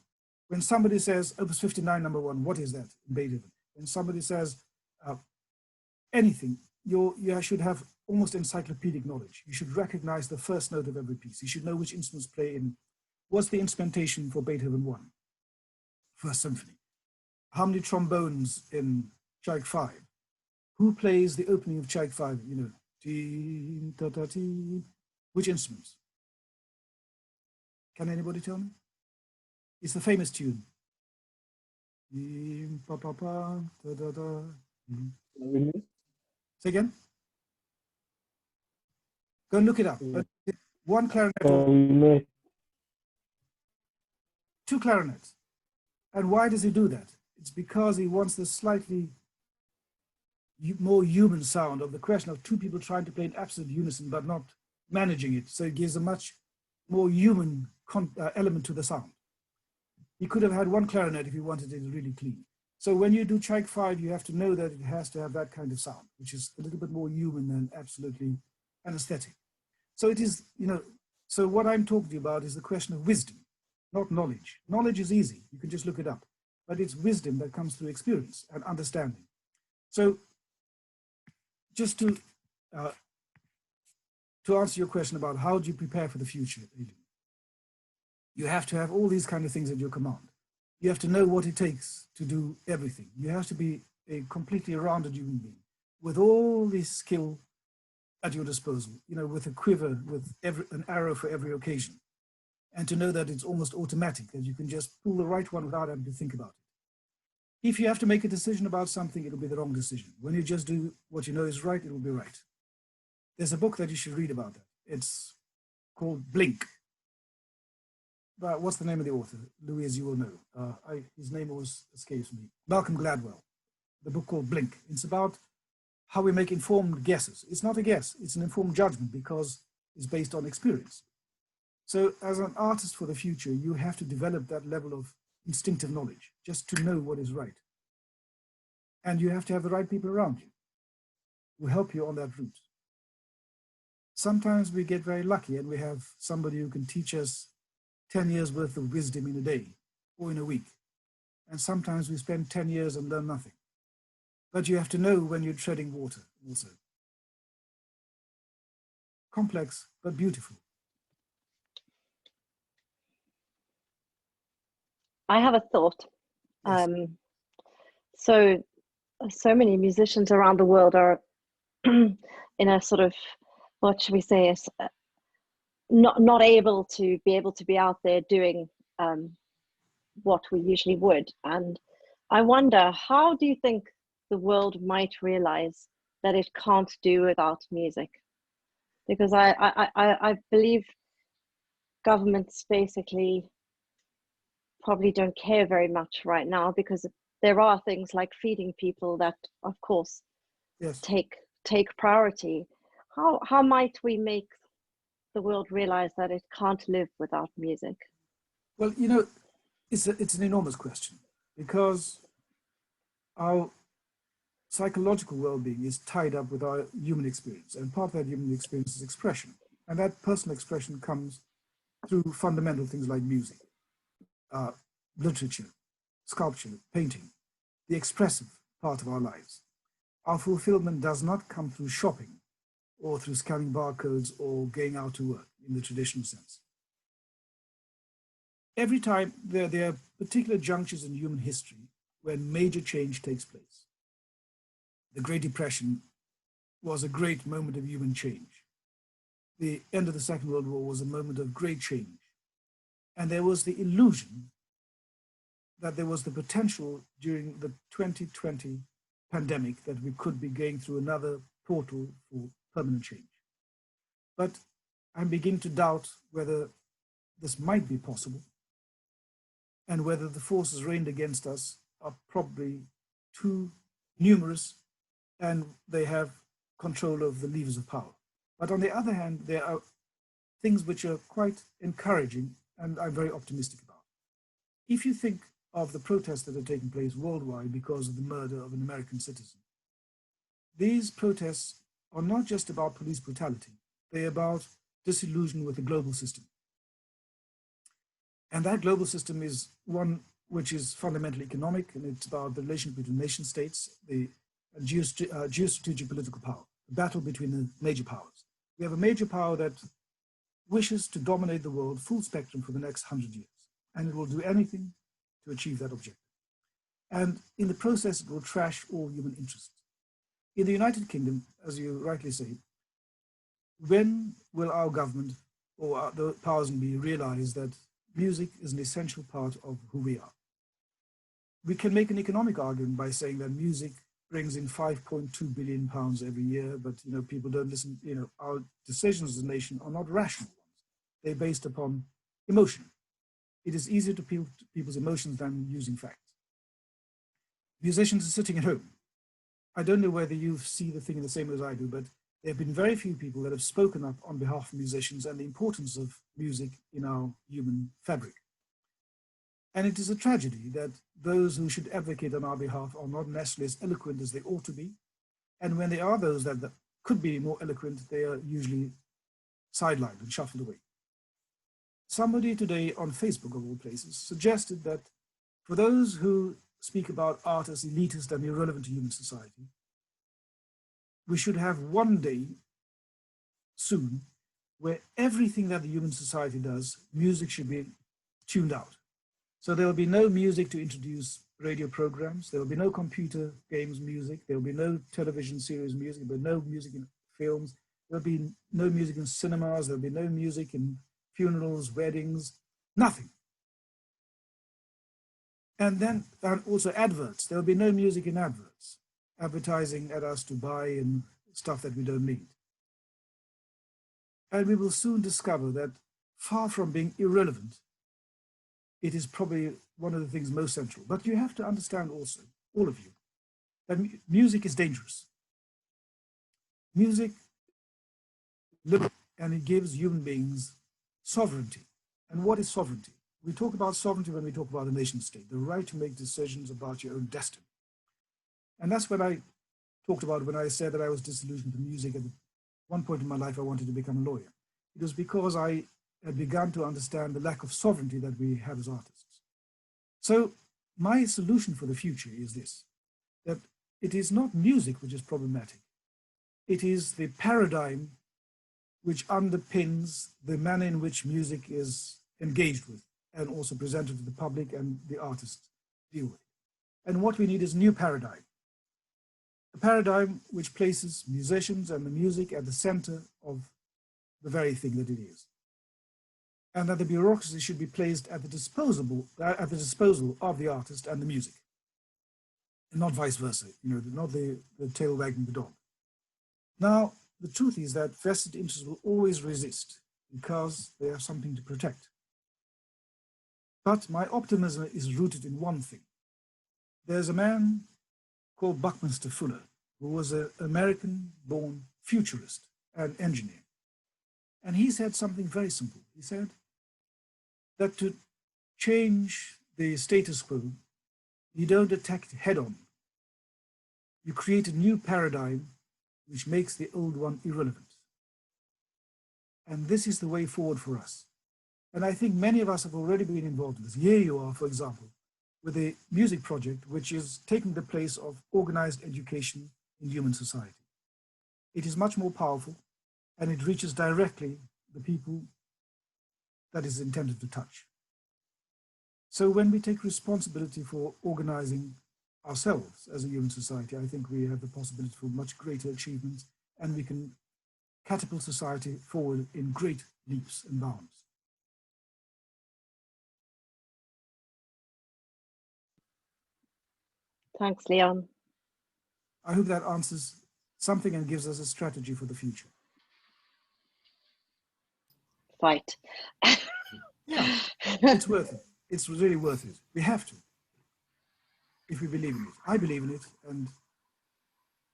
When somebody says Opus 59, number 1, what is that in Beethoven? When somebody says anything, you should have almost encyclopedic knowledge. You should recognize the first note of every piece. You should know which instruments play in. What's the instrumentation for Beethoven 1, First Symphony? How many trombones in Tchaik 5? Who plays the opening of Tchaik 5? You know, teen, ta, ta, teen. Which instruments? Can anybody tell me? It's the famous tune. Pa, pa, pa, da, da, da. Say again? Go and look it up. One clarinet, 2 clarinets. And why does he do that? It's because he wants the slightly more human sound of the question of 2 people trying to play in absolute unison but not managing it. So it gives a much more human element to the sound. He could have had 1 clarinet if he wanted it really clean. So when you do Tchaik 5, you have to know that it has to have that kind of sound, which is a little bit more human than absolutely anesthetic. So it is, you know, so what I'm talking to you about is the question of wisdom, not knowledge. Knowledge is easy, you can just look it up, but it's wisdom that comes through experience and understanding. So just to answer your question about how do you prepare for the future, Adrian, you have to have all these kind of things at your command. You have to know what it takes to do everything. You have to be a completely rounded human being with all this skill at your disposal, you know, with a quiver, with an arrow for every occasion. And to know that it's almost automatic, that you can just pull the right one without having to think about it. If you have to make a decision about something, it'll be the wrong decision. When you just do what you know is right, it will be right. There's a book that you should read about that. It's called Blink. But what's the name of the author? Louis, as you will know. His name always escapes me. Malcolm Gladwell. The book called Blink. It's about how we make informed guesses. It's not a guess, it's an informed judgment because it's based on experience. So as an artist for the future, you have to develop that level of instinctive knowledge, just to know what is right. And you have to have the right people around you who help you on that route. Sometimes we get very lucky and we have somebody who can teach us 10 years worth of wisdom in a day or in a week. And sometimes we spend 10 years and learn nothing. But you have to know when you're treading water also. Complex, but beautiful. I have a thought. Yes. So many musicians around the world are in a sort of, what should we say, not able to be out there doing what we usually would. And I wonder, how do you think the world might realize that it can't do without music? Because I believe governments basically probably don't care very much right now, because there are things like feeding people that, of course, yes, take priority. How might we make the world realize that it can't live without music? Well, you know, it's an enormous question, because our psychological well-being is tied up with our human experience, and part of that human experience is expression, and that personal expression comes through fundamental things like music, literature, sculpture, painting, the expressive part of our lives. Our fulfillment does not come through shopping or through scanning barcodes or going out to work in the traditional sense. Every time there are particular junctures in human history when major change takes place. The Great Depression was a great moment of human change. The end of the Second World War was a moment of great change. And there was the illusion that there was the potential during the 2020 pandemic that we could be going through another portal for permanent change. But I'm beginning to doubt whether this might be possible, and whether the forces arrayed against us are probably too numerous and they have control of the levers of power. But on the other hand, there are things which are quite encouraging and I'm very optimistic about. If you think of the protests that are taking place worldwide because of the murder of an American citizen, these protests are not just about police brutality, they're about disillusion with the global system. And that global system is one which is fundamentally economic, and it's about the relationship between nation states, the geostrategic political power, the battle between the major powers. We have a major power that wishes to dominate the world full spectrum for the next 100 years, and it will do anything to achieve that objective. And in the process, it will trash all human interests. In the United Kingdom, as you rightly say, when will our government or the powers that be realize that music is an essential part of who we are? We can make an economic argument by saying that music brings in £5.2 billion every year, but people don't listen. Our decisions as a nation are not rational ones. They're based upon emotion. It is easier to appeal to people's emotions than using facts. Musicians are sitting at home. I don't know whether you see the thing in the same way as I do, but there have been very few people that have spoken up on behalf of musicians and the importance of music in our human fabric. And it is a tragedy that those who should advocate on our behalf are not necessarily as eloquent as they ought to be. And when there are those that could be more eloquent, they are usually sidelined and shuffled away. Somebody today on Facebook, of all places, suggested that for those who speak about art as elitist and irrelevant to human society, we should have one day soon where everything that the human society does, music should be tuned out. So there will be no music to introduce radio programs. There will be no computer games music. There will be no television series music. There will be no music in films. There will be no music in cinemas. There will be no music in funerals, weddings, nothing. And then also adverts. There will be no music in adverts, advertising at us to buy and stuff that we don't need. And we will soon discover that far from being irrelevant, it is probably one of the things most central. But you have to understand also, all of you, that music is dangerous. Music, and it gives human beings sovereignty. And what is sovereignty? We talk about sovereignty when we talk about the nation state, the right to make decisions about your own destiny. And that's what I talked about when I said that I was disillusioned to music. At one point in my life, I wanted to become a lawyer. It was because I had begun to understand the lack of sovereignty that we have as artists. So my solution for the future is this, that it is not music which is problematic. It is the paradigm which underpins the manner in which music is engaged with and also presented to the public and the artists deal with. And what we need is a new paradigm. A paradigm which places musicians and the music at the center of the very thing that it is. And that the bureaucracy should be placed at the disposal of the artist and the music. And not vice versa, not the tail wagging the dog. Now, the truth is that vested interests will always resist because they have something to protect. But my optimism is rooted in one thing. There's a man called Buckminster Fuller, who was an American-born futurist and engineer. And he said something very simple. He said that to change the status quo, you don't attack it head-on. You create a new paradigm which makes the old one irrelevant. And this is the way forward for us. And I think many of us have already been involved in this. Here you are, for example, with a music project which is taking the place of organized education in human society. It is much more powerful and it reaches directly the people that is intended to touch. So when we take responsibility for organizing ourselves as a human society, I think we have the possibility for much greater achievements and we can catapult society forward in great leaps and bounds. Thanks, Leon. I hope that answers something and gives us a strategy for the future. Fight. Yeah, it's worth it. It's really worth it. We have to, if we believe in it. I believe in it, and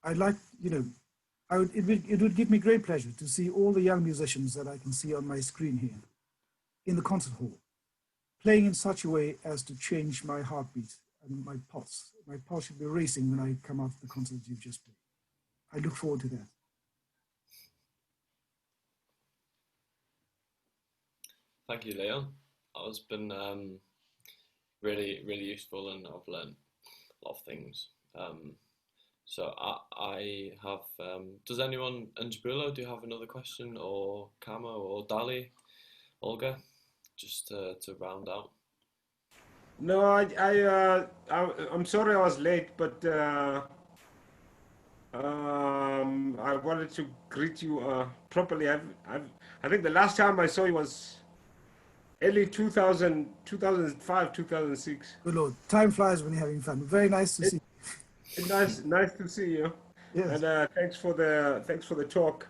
I'd like, it would give me great pleasure to see all the young musicians that I can see on my screen here in the concert hall, playing in such a way as to change my heartbeat and my pulse. My pulse should be racing when I come out of the concert you've just played. I look forward to that. Thank you, Leon. That has been really, really useful, and I've learned a lot of things. So I have, does anyone, Anjabulo, do you have another question, or Kama, or Dali, Olga, just to round out? No, I'm sorry I was late, but I wanted to greet you properly. I think the last time I saw you was early 2005, 2006. Good Lord, time flies when you're having fun. Very nice to see you. Nice to see you. Yes. And thanks for the talk.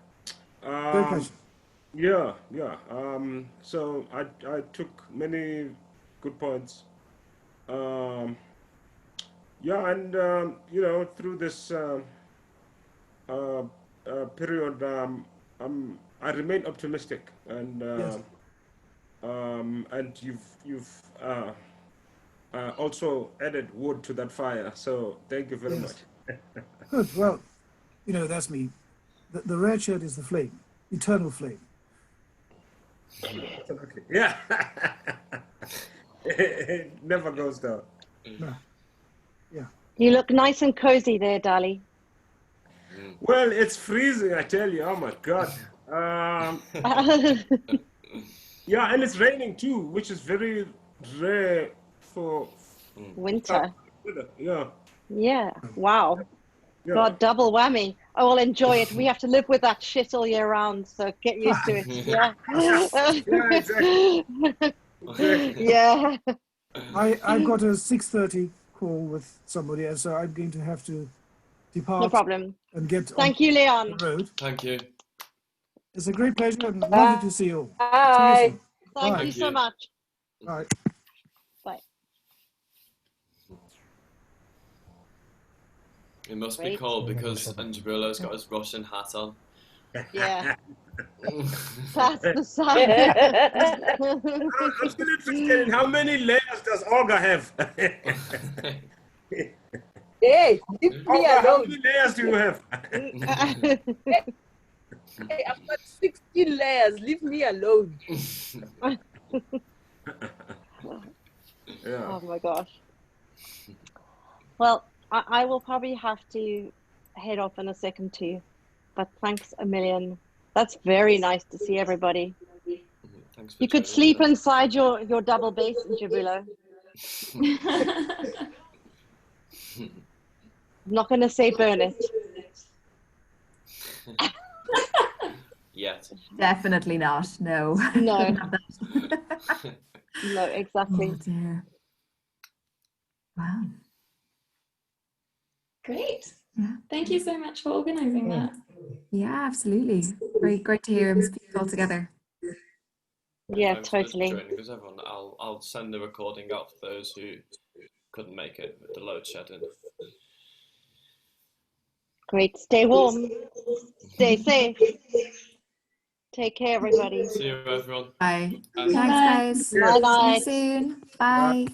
Great pleasure. Yeah. So I took many good points. Through this period, I remain optimistic, and Yes. And you've also added wood to that fire. So thank you very much. Good. Well, that's me. The red shirt is the flame, eternal flame. Absolutely. Yeah. It never goes down. No. Yeah. You look nice and cozy there, Dali. Well, it's freezing, I tell you. Oh my God. Yeah, and it's raining too, which is very rare for Winter. Yeah. Yeah. Wow. Yeah. God, double whammy. I will enjoy it. We have to live with that shit all year round, so get used to it. Yeah. Yeah, exactly. Exactly. Yeah. I've got a 6:30 call with somebody, and so I'm going to have to depart No problem. and get on Thank you, Leon. the road. Thank you. It's a great pleasure and lovely to see you all. See you Bye. soon. Thank Bye. you so much. Bye. Bye. It must be Great. cold because Anjabulo's got his Russian hat on. Yeah. That's the sign. I'm still interested in how many layers does Olga have? Hey, leave me Olga, how alone. many layers do you have? Hey, I've got 16 layers. Leave me alone. Yeah. Oh my gosh. Well, I will probably have to head off in a second too, but thanks a million. That's very nice to see everybody. Thanks for You could joining sleep us. inside your double base in Jabulo. I'm not going to say burn it. Yet. Definitely not. No. No. Couldn't have that. No, exactly. Oh dear. Wow. Great. Yeah. Thank you so much for organising that. Yeah, absolutely. Great to hear him speak all together. Yeah, Thanks totally. for joining us, everyone. I'll send the recording out for those who couldn't make it with the load shedding. Great. Stay warm. Stay safe. Take care, everybody. See you, everyone. Bye. Bye. Thanks, guys. Bye See you night. soon. Bye.